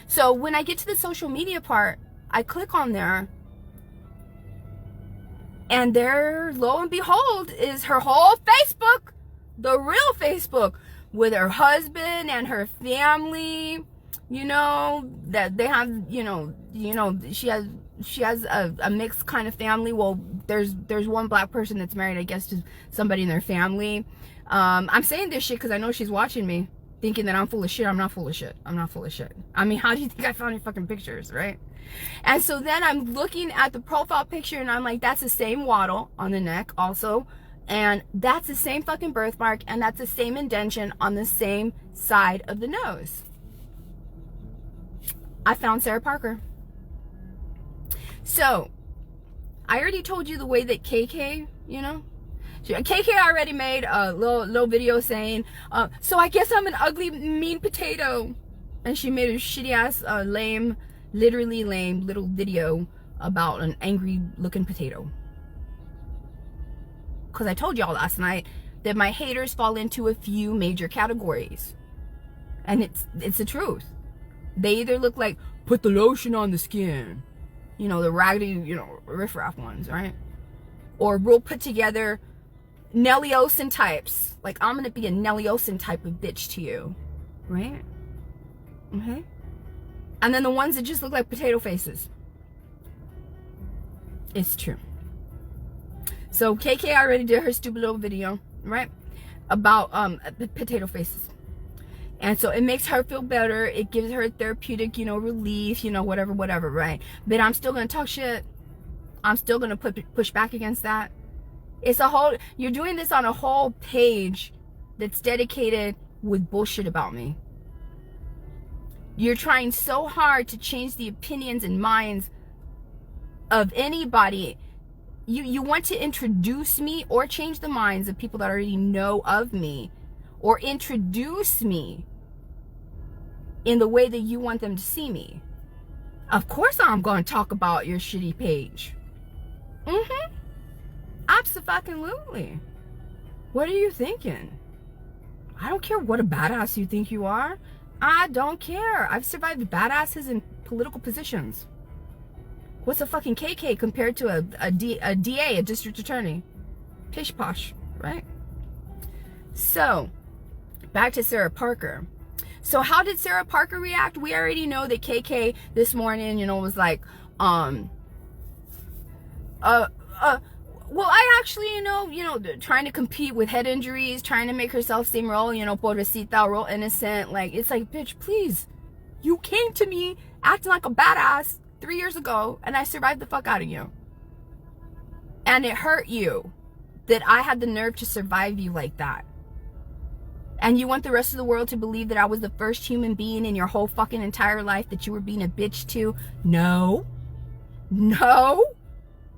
So when I get to the social media part, I click on there. And there, lo and behold, is her whole Facebook, the real Facebook, with her husband and her family. You know, that they have, you know, she has a mixed kind of family. Well, there's one black person that's married, I guess, to somebody in their family. I'm saying this shit because I know she's watching me, thinking that I'm full of shit. I'm not full of shit. I'm not full of shit. I mean, how do you think I found your fucking pictures, right? And so then I'm looking at the profile picture, and I'm like, that's the same waddle on the neck also. And that's the same fucking birthmark, and that's the same indentation on the same side of the nose. I found Sarah Parker. So, I already told you the way that KK, you know, KK already made a little video saying, so I guess I'm an ugly, mean potato. And she made a shitty ass, literally lame little video about an angry looking potato. Because I told y'all last night that my haters fall into a few major categories. And it's the truth. They either look like, put the lotion on the skin. You know, the raggedy, you know, riffraff ones, right? Or real put together Nelly Olsen types. Like, I'm going to be a Nelly Olsen type of bitch to you. Right? Okay? And then the ones that just look like potato faces. It's true. So, KK already did her stupid little video, right? About potato faces. And so it makes her feel better. It gives her therapeutic, you know, relief, you know, whatever, right? But I'm still going to talk shit. I'm still going to push back against that. It's a whole, you're doing this on a whole page that's dedicated with bullshit about me. You're trying so hard to change the opinions and minds of anybody. You want to introduce me or change the minds of people that already know of me, or introduce me in the way that you want them to see me. Of course I'm going to talk about your shitty page. Abso-fucking-lutely. What are you thinking? I don't care what a badass you think you are. I don't care. I've survived badasses in political positions. What's a fucking KK compared to a DA, a district attorney? Pish posh, right? So, back to Sarah Parker. So how did Sarah Parker react? We already know that KK this morning, you know, was like, well, I actually, you know, trying to compete with head injuries, trying to make herself seem real, you know, pobrecita, real innocent. Like, it's like, bitch, please. You came to me acting like a badass 3 years ago, and I survived the fuck out of you. And it hurt you that I had the nerve to survive you like that. And you want the rest of the world to believe that I was the first human being in your whole fucking entire life that you were being a bitch to? No. No.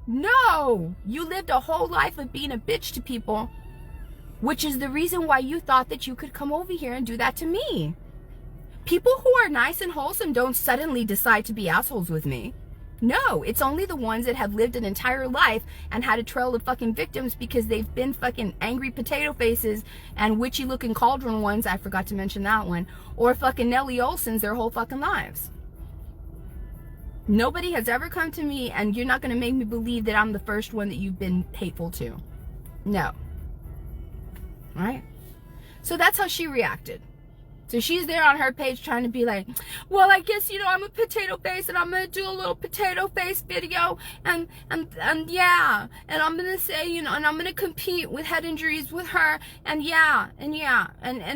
No. You lived a whole life of being a bitch to people, which is the reason why you thought that you could come over here and do that to me. People who are nice and wholesome don't suddenly decide to be assholes with me. No, it's only the ones that have lived an entire life and had a trail of fucking victims because they've been fucking angry potato faces and witchy looking cauldron ones, I forgot to mention that one, or fucking Nelly Olsons their whole fucking lives. Nobody has ever come to me, and you're not going to make me believe that I'm the first one that you've been hateful to. No. Right? So that's how she reacted. So she's there on her page trying to be like, well, I guess, I'm a potato face and I'm going to do a little potato face video and yeah, and I'm going to say, and I'm going to compete with head injuries with her and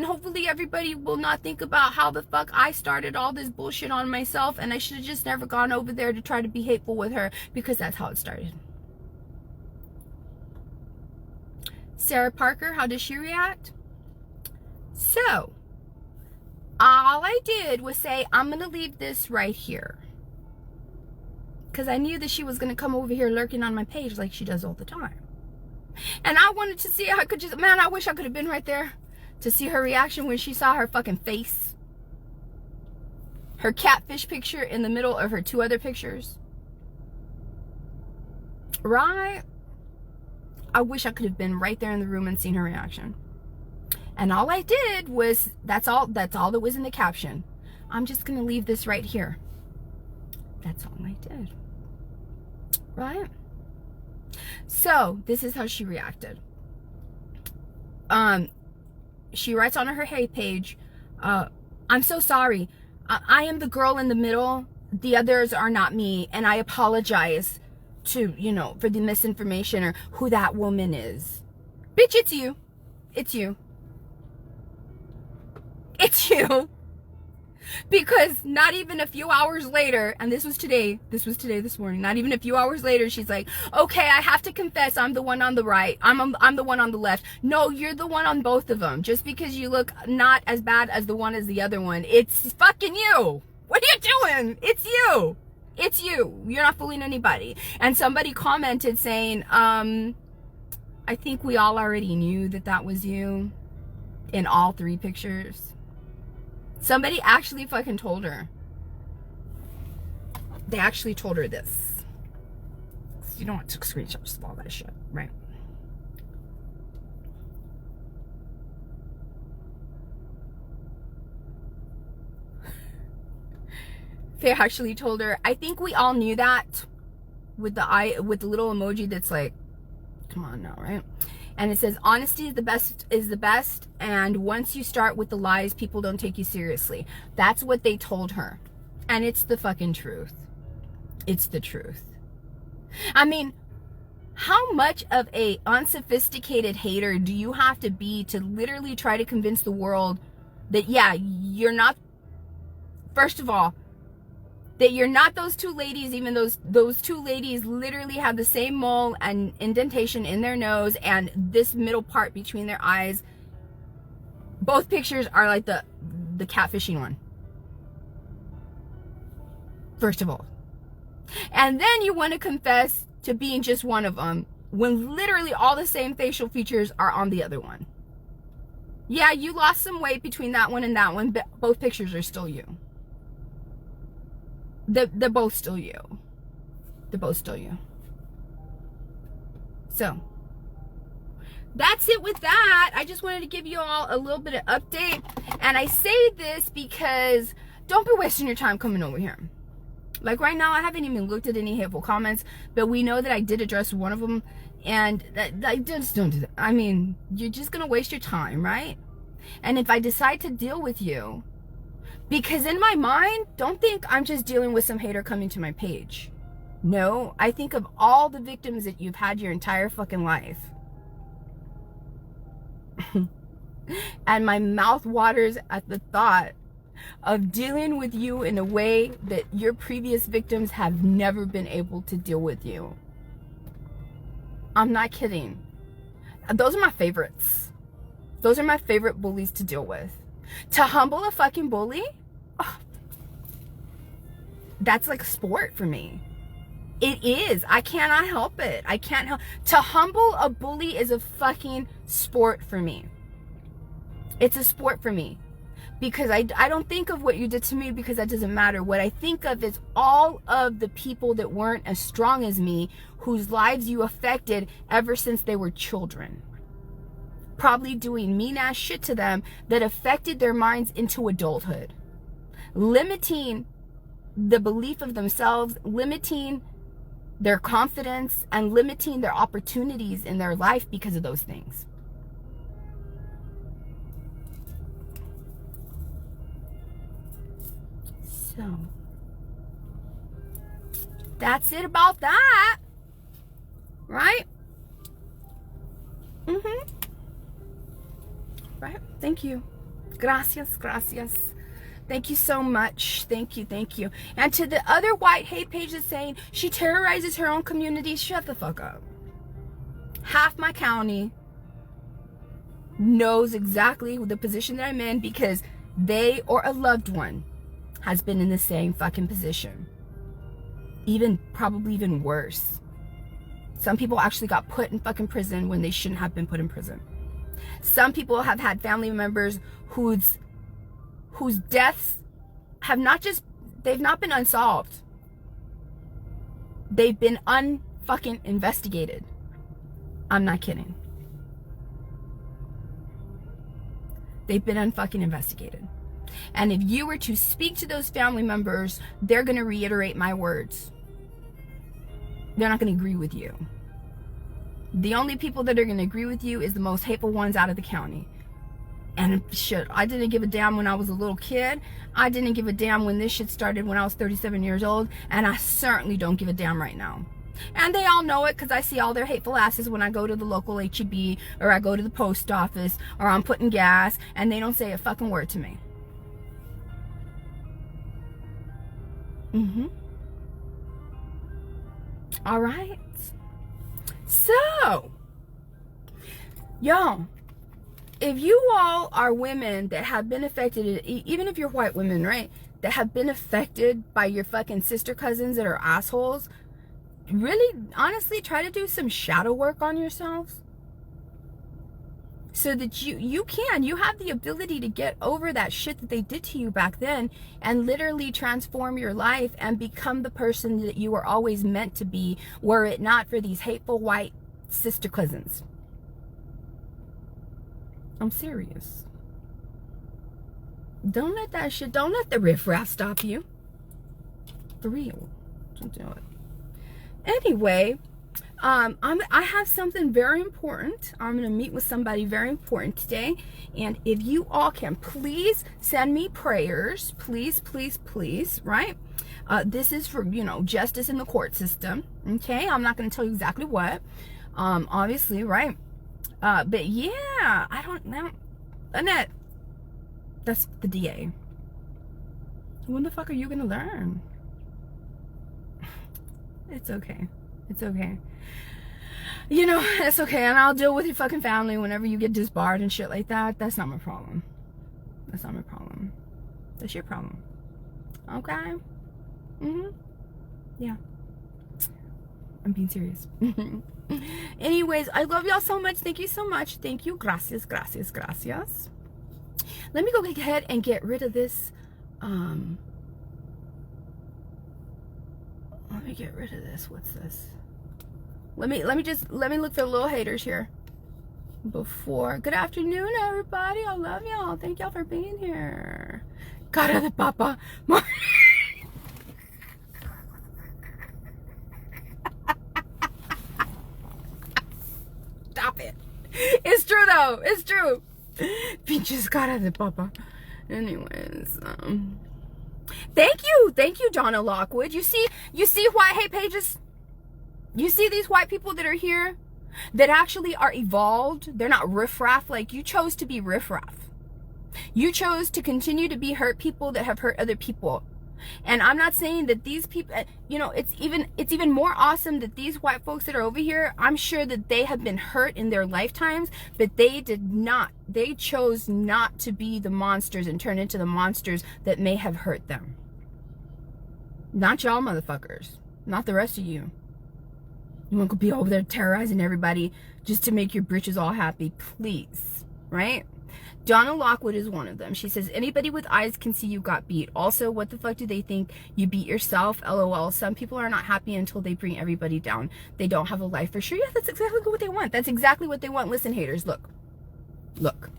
hopefully everybody will not think about how the fuck I started all this bullshit on myself, and I should have just never gone over there to try to be hateful with her, because that's how it started. Sarah Parker, how does she react? So, all I did was say, I'm going to leave this right here. Because I knew that she was going to come over here lurking on my page like she does all the time. And I wanted to see how I could just, man, I wish I could have been right there to see her reaction when she saw her fucking face. Her catfish picture in the middle of her two other pictures. Right? I wish I could have been right there in the room and seen her reaction. And all I did was, that's all that was in the caption. I'm just going to leave this right here. That's all I did. Right? So, this is how she reacted. She writes on her hate page, I'm so sorry. I am the girl in the middle. The others are not me. And I apologize to, for the misinformation or who that woman is. Bitch, it's you. It's you. It's you. Because not even a few hours later, and this was today this morning, not even a few hours later, she's like, okay, I have to confess, I'm the one on the right. I'm the one on the left. No, you're the one on both of them. Just because you look not as bad as the one as the other one. It's fucking you. What are you doing? It's you. It's you. You're not fooling anybody. And somebody commented saying, I think we all already knew that was you in all three pictures. Somebody actually fucking told her. They actually told her this. You don't want to take screenshots of all that shit, right? They actually told her, I think we all knew that, with the little emoji that's like, come on now, right? And it says, honesty is the best, and once you start with the lies, people don't take you seriously. That's what they told her. And it's the fucking truth. It's the truth. I mean, how much of a unsophisticated hater do you have to be to literally try to convince the world that, yeah, you're not, first of all, that you're not those two ladies, even those two ladies literally have the same mole and indentation in their nose and this middle part between their eyes. Both pictures are like the catfishing one. First of all. And then you want to confess to being just one of them when literally all the same facial features are on the other one. Yeah, you lost some weight between that one and that one, but both pictures are still you. They're both still you. They're both still you. So, that's it with that. I just wanted to give you all a little bit of update. And I say this because don't be wasting your time coming over here. Like right now, I haven't even looked at any hateful comments, but we know that I did address one of them. And I just don't do that. I mean, you're just going to waste your time, right? And if I decide to deal with you, because in my mind, don't think I'm just dealing with some hater coming to my page. No, I think of all the victims that you've had your entire fucking life. And my mouth waters at the thought of dealing with you in a way that your previous victims have never been able to deal with you. I'm not kidding. Those are my favorites. Those are my favorite bullies to deal with. To humble a fucking bully, oh, that's like a sport for me. It is. I cannot help it. I can't help. To humble a bully is a fucking sport for me. It's a sport for me. Because I don't think of what you did to me because that doesn't matter. What I think of is all of the people that weren't as strong as me, whose lives you affected ever since they were children. Probably doing mean ass shit to them that affected their minds into adulthood. Limiting the belief of themselves, limiting their confidence, and limiting their opportunities in their life because of those things. So, that's it about that. Right? Right? Thank you. Gracias, gracias. Thank you so much. Thank you, thank you. And to the other white hate pages saying she terrorizes her own community, shut the fuck up. Half my county knows exactly the position that I'm in because they or a loved one has been in the same fucking position. Probably even worse. Some people actually got put in fucking prison when they shouldn't have been put in prison. Some people have had family members whose deaths have they've not been unsolved. They've been unfucking investigated. I'm not kidding. They've been unfucking investigated. And if you were to speak to those family members, they're going to reiterate my words. They're not going to agree with you. The only people that are going to agree with you is the most hateful ones out of the county. And shit, I didn't give a damn when I was a little kid. I didn't give a damn when this shit started when I was 37 years old. And I certainly don't give a damn right now. And they all know it because I see all their hateful asses when I go to the local HEB or I go to the post office or I'm putting gas and they don't say a fucking word to me. All right. So, y'all, if you all are women that have been affected, even if you're white women, right, that have been affected by your fucking sister cousins that are assholes, really, honestly, try to do some shadow work on yourselves. So that you have the ability to get over that shit that they did to you back then and literally transform your life and become the person that you were always meant to be, were it not for these hateful white sister cousins. I'm serious. Don't let the riffraff stop you. For real. Don't do it. Anyway, I have something very important. I'm going to meet with somebody very important today. And if you all can please send me prayers, please, please, please, right? This is for, justice in the court system. Okay. I'm not going to tell you exactly what, obviously, right? But yeah, I don't know. Annette, that's the DA. When the fuck are you going to learn? It's okay. It's okay. It's okay. And I'll deal with your fucking family whenever you get disbarred and shit like that. That's not my problem. That's not my problem. That's your problem. Okay? Yeah. I'm being serious. Anyways, I love y'all so much. Thank you so much. Thank you. Gracias, gracias, gracias. Let me go ahead and get rid of this. Let me get rid of this. What's this? Let me look for little haters here. Good afternoon, everybody. I love y'all. Thank y'all for being here. Cara de papa. Stop it. It's true though. It's true. Pinches cara de papa. Anyways, thank you, Donna Lockwood. You see white hate pages? You see these white people that are here that actually are evolved? They're not riffraff. Like, you chose to be riffraff. You chose to continue to be hurt people that have hurt other people. And I'm not saying that these people, you know, it's even more awesome that these white folks that are over here, I'm sure that they have been hurt in their lifetimes, but they chose not to be the monsters and turn into the monsters that may have hurt them. Not y'all motherfuckers. Not the rest of you. You want to be over there terrorizing everybody just to make your britches all happy, please, right? Donna Lockwood is one of them. She says, anybody with eyes can see you got beat. Also, what the fuck do they think? You beat yourself? LOL. Some people are not happy until they bring everybody down. They don't have a life for sure. Yeah, that's exactly what they want. That's exactly what they want. Listen, haters, look. Look.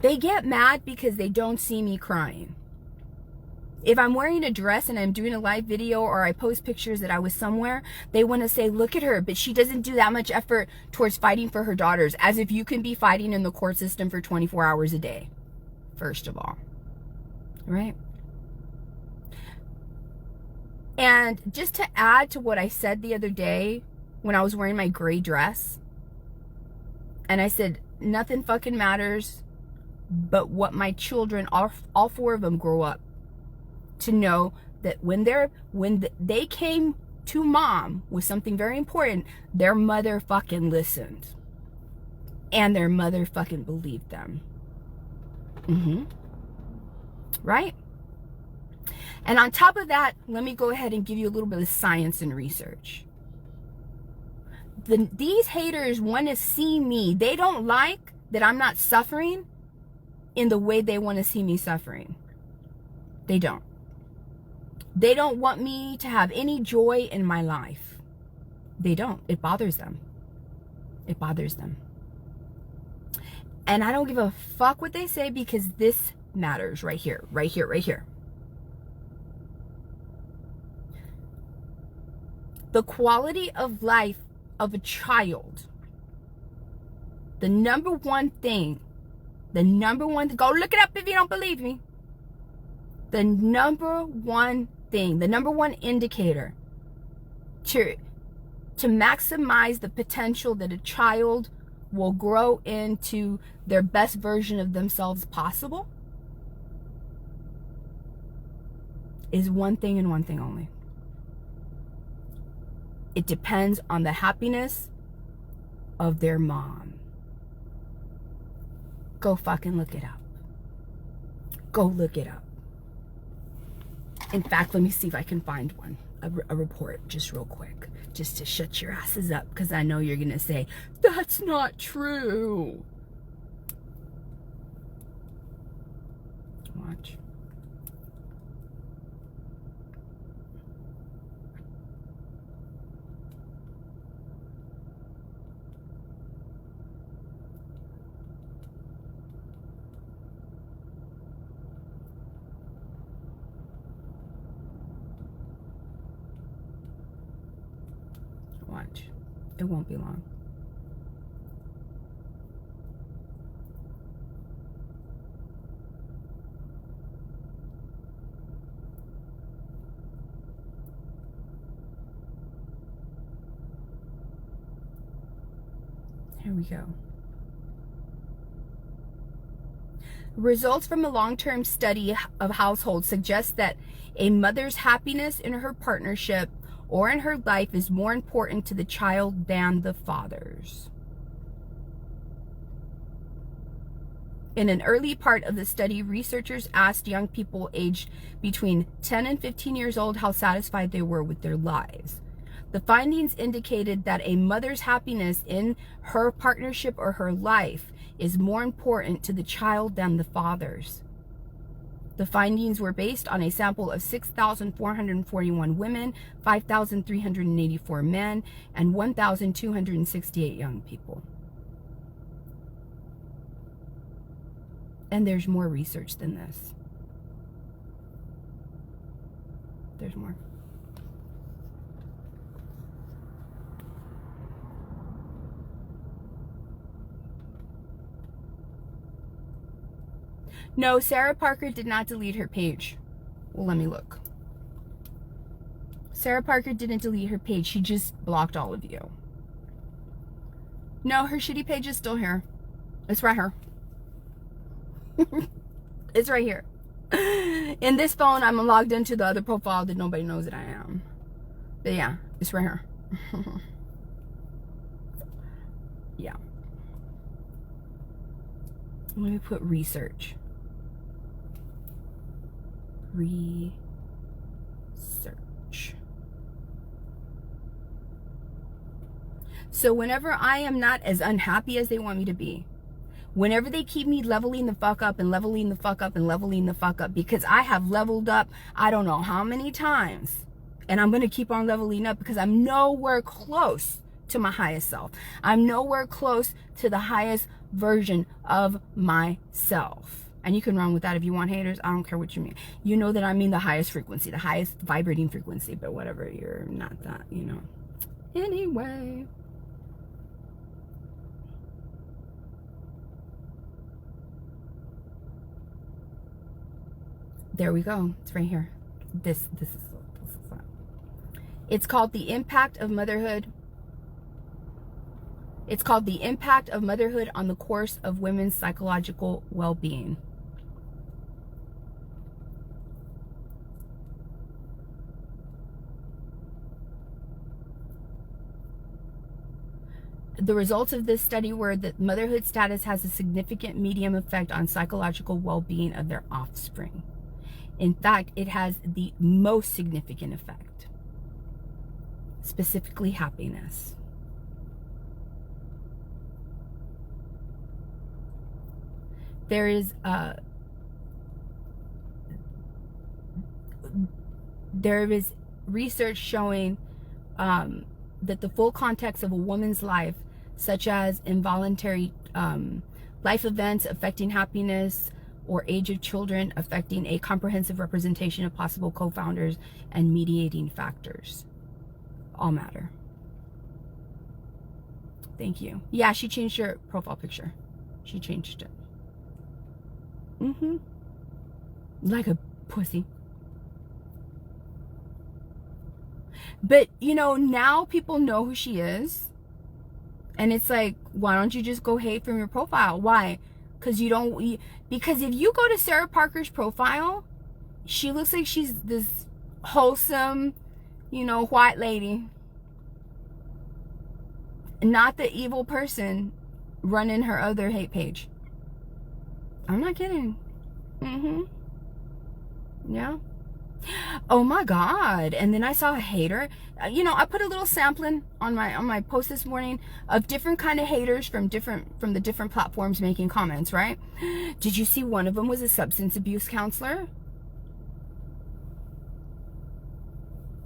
They get mad because they don't see me crying. If I'm wearing a dress and I'm doing a live video or I post pictures that I was somewhere, they want to say, look at her, but she doesn't do that much effort towards fighting for her daughters, as if you can be fighting in the court system for 24 hours a day, first of all, right? And just to add to what I said the other day when I was wearing my gray dress, and I said, nothing fucking matters but what my children, all four of them, grow up to know that when they came to mom with something very important, their mother fucking listened. And their mother fucking believed them. Right? And on top of that, let me go ahead and give you a little bit of science and research. These haters want to see me. They don't like that I'm not suffering in the way they want to see me suffering. They don't. They don't want me to have any joy in my life. They don't. It bothers them. It bothers them. And I don't give a fuck what they say, because this matters right here, right here, right here. The quality of life of a child, the number one thing, go look it up if you don't believe me. The number one thing, the number one indicator to maximize the potential that a child will grow into their best version of themselves possible is one thing and one thing only. It depends on the happiness of their mom. Go fucking look it up. Go look it up. In fact, let me see if I can find one, a report, just real quick, just to shut your asses up, because I know you're going to say, that's not true. Watch. Watch. It won't be long. Here we go. Results from a long-term study of households suggest that a mother's happiness in her partnership or in her life is more important to the child than the father's. In an early part of the study, researchers asked young people aged between 10 and 15 years old how satisfied they were with their lives. The findings indicated that a mother's happiness in her partnership or her life is more important to the child than the father's. The findings were based on a sample of 6,441 women, 5,384 men, and 1,268 young people. And there's more research than this. There's more. No, Sarah Parker did not delete her page. Well, let me look. Sarah Parker didn't delete her page. She just blocked all of you. No, her shitty page is still here. It's right here. It's right here. In this phone, I'm logged into the other profile that nobody knows that I am. But yeah, it's right here. Yeah. Let me put research. Research. So whenever I am not as unhappy as they want me to be, whenever they keep me leveling the fuck up and leveling the fuck up and leveling the fuck up, because I have leveled up I don't know how many times, and I'm going to keep on leveling up because I'm nowhere close to my highest self. I'm nowhere close to the highest version of myself. And you can run with that if you want, haters. I don't care what you mean. You know that I mean the highest frequency, the highest vibrating frequency, but whatever, you're not that, you know. Anyway. There we go. It's right here. This is it's called The Impact of Motherhood. It's called The Impact of Motherhood on the Course of Women's Psychological Well-Being. The results of this study were that motherhood status has a significant medium effect on psychological well-being of their offspring. In fact, it has the most significant effect, specifically happiness. There is research showing that the full context of a woman's life, such as involuntary life events affecting happiness or age of children, affecting a comprehensive representation of possible co-founders and mediating factors, all matter. Thank you. Yeah, she changed her profile picture. She changed it. Like a pussy. But, you know, now people know who she is. And it's like, why don't you just go hate from your profile? Why? Because you don't... Because if you go to Sarah Parker's profile, she looks like she's this wholesome, you know, white lady. Not the evil person running her other hate page. I'm not kidding. Yeah. Oh my God. And then I saw a hater. You know, I put a little sampling on my post this morning of different kind of haters from the different platforms making comments, right? Did you see one of them was a substance abuse counselor?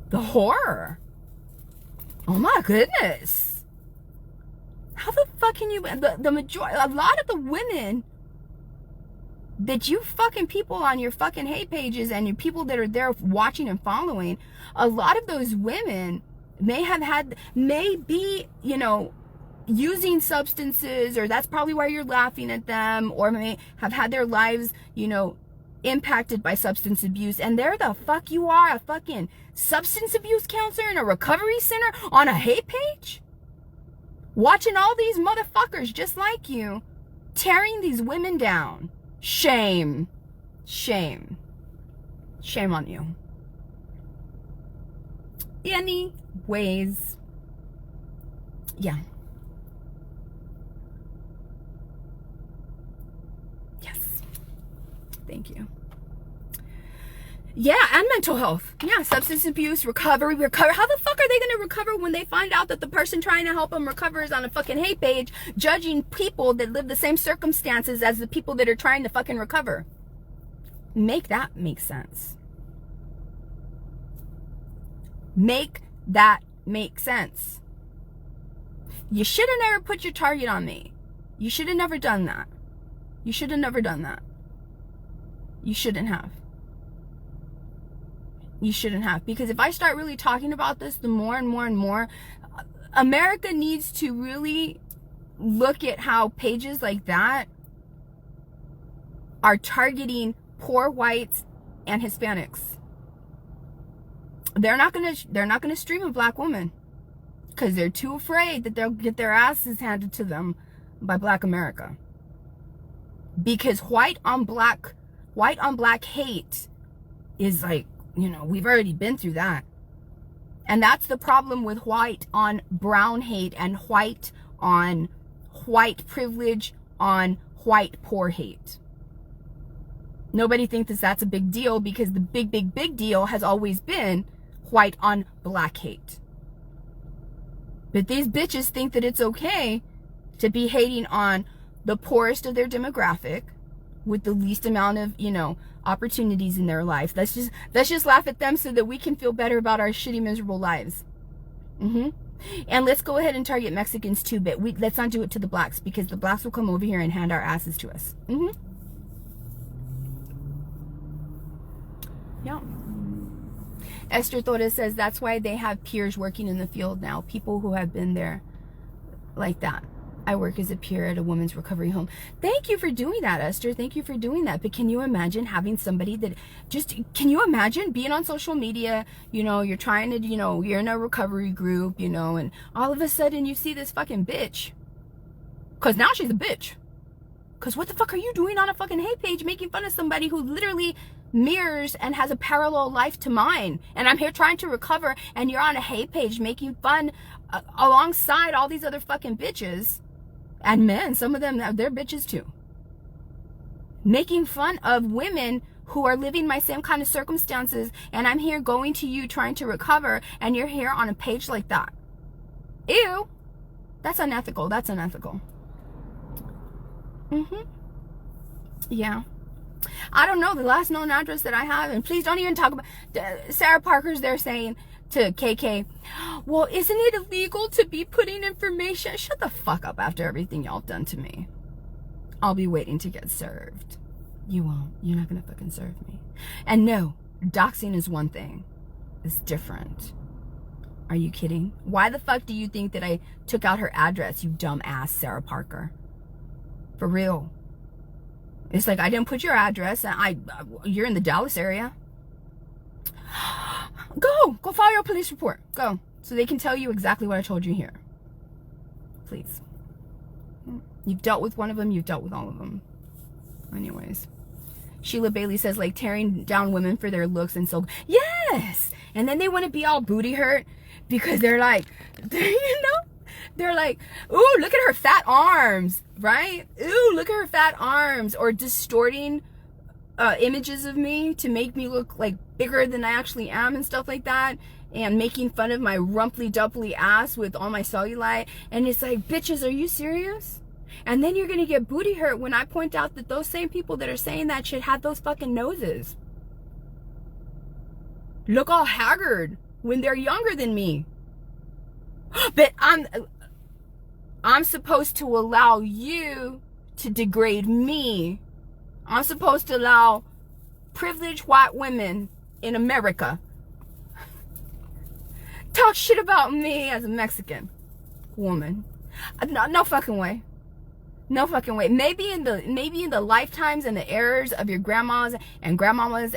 The horror. Oh my goodness. How the fuck can you, the majority, a lot of the women that you fucking people on your fucking hate pages and your people that are there watching and following, a lot of those women may be, you know, using substances, or that's probably why you're laughing at them, or may have had their lives, you know, impacted by substance abuse, and there the fuck you are, a fucking substance abuse counselor in a recovery center on a hate page, watching all these motherfuckers just like you tearing these women down. Shame. Shame. Shame on you. Anyways. Yeah. Yes. Thank you. Yeah, and mental health. Yeah, substance abuse, recovery. How the fuck are they going to recover when they find out that the person trying to help them recover is on a fucking hate page, judging people that live the same circumstances as the people that are trying to fucking recover? Make that make sense. Make that make sense. You should have never put your target on me. You should have never done that. You should have never done that. You shouldn't have. You shouldn't have. Because if I start really talking about this, the more and more and more, America needs to really look at how pages like that are targeting poor whites and Hispanics. They're not gonna stream a black woman because they're too afraid that they'll get their asses handed to them by Black America. Because white on black hate is like, you know, we've already been through that. And that's the problem with white on brown hate and white on white privilege on white poor hate. Nobody thinks that that's a big deal because the big deal has always been white on black hate. But these bitches think that it's okay to be hating on the poorest of their demographic with the least amount of, you know, opportunities in their life. Let's just laugh at them so that we can feel better about our shitty, miserable lives. And let's go ahead and target Mexicans too, but let's not do it to the blacks because the blacks will come over here and hand our asses to us. Yeah. Esther Torres says that's why they have peers working in the field now. People who have been there like that. I work as a peer at a women's recovery home. Thank you for doing that, Esther. Thank you for doing that. But can you imagine having somebody that can you imagine being on social media, you know, you're trying to, you know, you're in a recovery group, you know, and all of a sudden you see this fucking bitch. Because now she's a bitch. Because what the fuck are you doing on a fucking hate page making fun of somebody who literally mirrors and has a parallel life to mine? And I'm here trying to recover and you're on a hate page making fun alongside all these other fucking bitches. And men, some of them, they're bitches too. Making fun of women who are living my same kind of circumstances, and I'm here going to you trying to recover, and you're here on a page like that. Ew. That's unethical. That's unethical. Yeah. I don't know the last known address that I have, and please don't even talk about Sarah Parker's there saying to KK, well, isn't it illegal to be putting information? Shut the fuck up after everything y'all done to me. I'll be waiting to get served. You won't. You're not gonna fucking serve me. And no, doxing is one thing. It's different. Are you kidding? Why the fuck do you think that I took out her address, you dumb ass Sarah Parker? For real. It's like I didn't put your address and you're in the Dallas area. Go file your police report. Go. So they can tell you exactly what I told you here. Please. You've dealt with one of them, you've dealt with all of them. Anyways. Sheila Bailey says, like, tearing down women for their looks and so. Yes! And then they want to be all booty hurt because they're like, you know? They're like, ooh, look at her fat arms, right? Ooh, look at her fat arms. Or distorting images of me to make me look like bigger than I actually am and stuff like that, and making fun of my rumply dumply ass with all my cellulite. And it's like, bitches, are you serious? And then you're gonna get booty hurt when I point out that those same people that are saying that shit have those fucking noses. Look all haggard when they're younger than me. But I'm supposed to allow you to degrade me. I'm supposed to allow privileged white women in America talk shit about me as a Mexican woman. No fucking way. No fucking way. Maybe in the lifetimes and the errors of your grandmas and grandmamas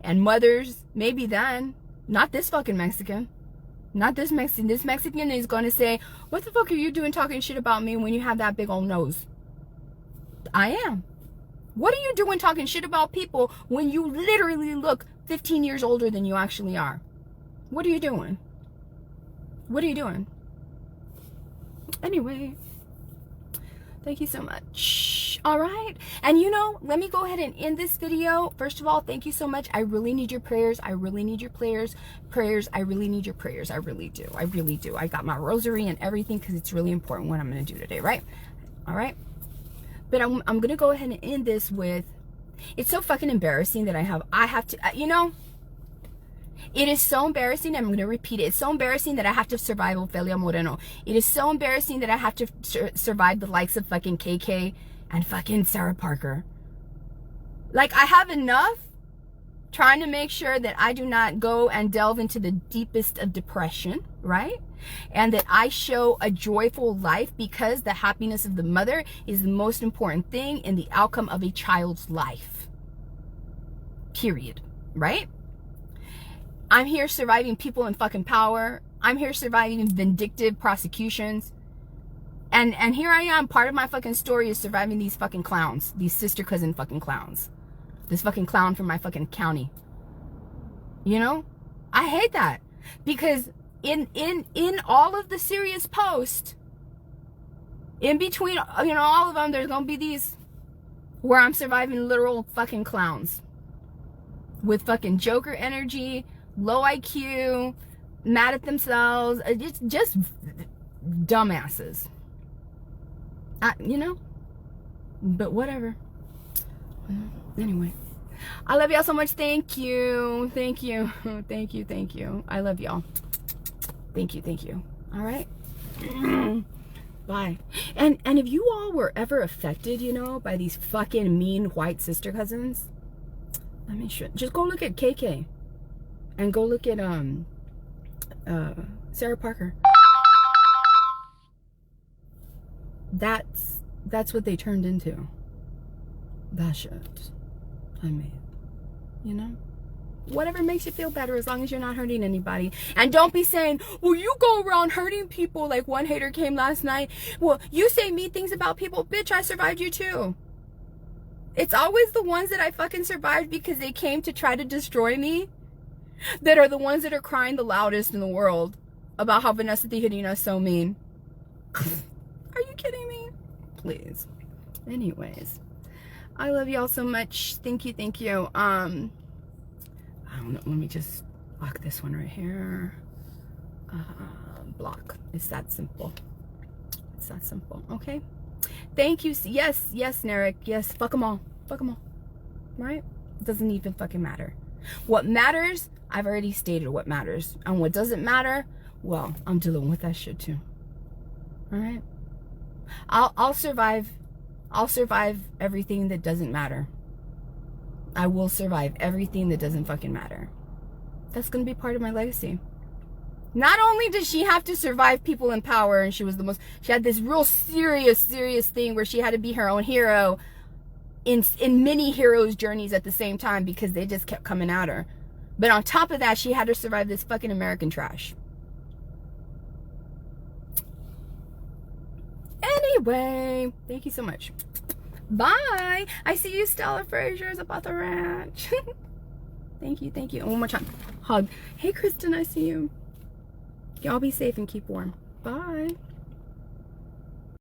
and mothers, maybe then. Not this fucking Mexican. Not this Mexican. This Mexican is going to say, what the fuck are you doing talking shit about me when you have that big old nose? I am. What are you doing talking shit about people when you literally look 15 years older than you actually are? What are you doing? What are you doing? Anyway, thank you so much. All right. And you know, let me go ahead and end this video. First of all, thank you so much. I really need your prayers. I really need your prayers. I really need your prayers. I really do. I really do. I got my rosary and everything because it's really important what I'm going to do today, right? All right. But I'm going to go ahead and end this with, it's so fucking embarrassing that I have to, you know, it is so embarrassing. I'm going to repeat it. It's so embarrassing that I have to survive Ofelia Moreno. It is so embarrassing that I have to survive the likes of fucking KK and fucking Sarah Parker. Like, I have enough trying to make sure that I do not go and delve into the deepest of depression, right? And that I show a joyful life, because the happiness of the mother is the most important thing in the outcome of a child's life. Period. Right? I'm here surviving people in fucking power. I'm here surviving vindictive prosecutions. And here I am, part of my fucking story is surviving these fucking clowns, these sister cousin fucking clowns, this fucking clown from my fucking county. You know, I hate that, because in all of the serious posts, in between, you know, all of them, there's gonna be these where I'm surviving literal fucking clowns with fucking Joker energy, low IQ, mad at themselves, just dumbasses. You know, but whatever. Anyway, I love y'all so much. Thank you. Thank you. Thank you. Thank you. I love y'all. Thank you. Thank you. All right. Bye. And if you all were ever affected, you know, by these fucking mean white sister cousins, let me show. Just go look at KK, and go look at Sarah Parker. That's what they turned into. That shit. I mean, you know, whatever makes you feel better, as long as you're not hurting anybody. And don't be saying, well, you go around hurting people. Like one hater came last night. Well, you say mean things about people. Bitch, I survived you too. It's always the ones that I fucking survived because they came to try to destroy me that are the ones that are crying the loudest in the world about how Vanessa Tijerina is so mean. Are you kidding me? Please. Anyways, I love y'all so much. Thank you. Thank you. I don't know. Let me just block this one right here. Block. It's that simple. It's that simple. Okay. Thank you. Yes. Yes, Narek. Yes. Fuck them all. Fuck them all. Right? It doesn't even fucking matter. What matters, I've already stated what matters. And what doesn't matter, well, I'm dealing with that shit too. All right? I'll survive. I'll survive everything that doesn't matter. I will survive everything that doesn't fucking matter. That's going to be part of my legacy. Not only does she have to survive people in power, and she had this real serious thing where she had to be her own hero in many heroes' journeys at the same time because they just kept coming at her. But on top of that, she had to survive this fucking American trash. Anyway, thank you so much. Bye. I see you, Stella Frazier's about the ranch. Thank you. Thank you. And one more time. Hug. Hey, Kristen, I see you. Y'all be safe and keep warm. Bye.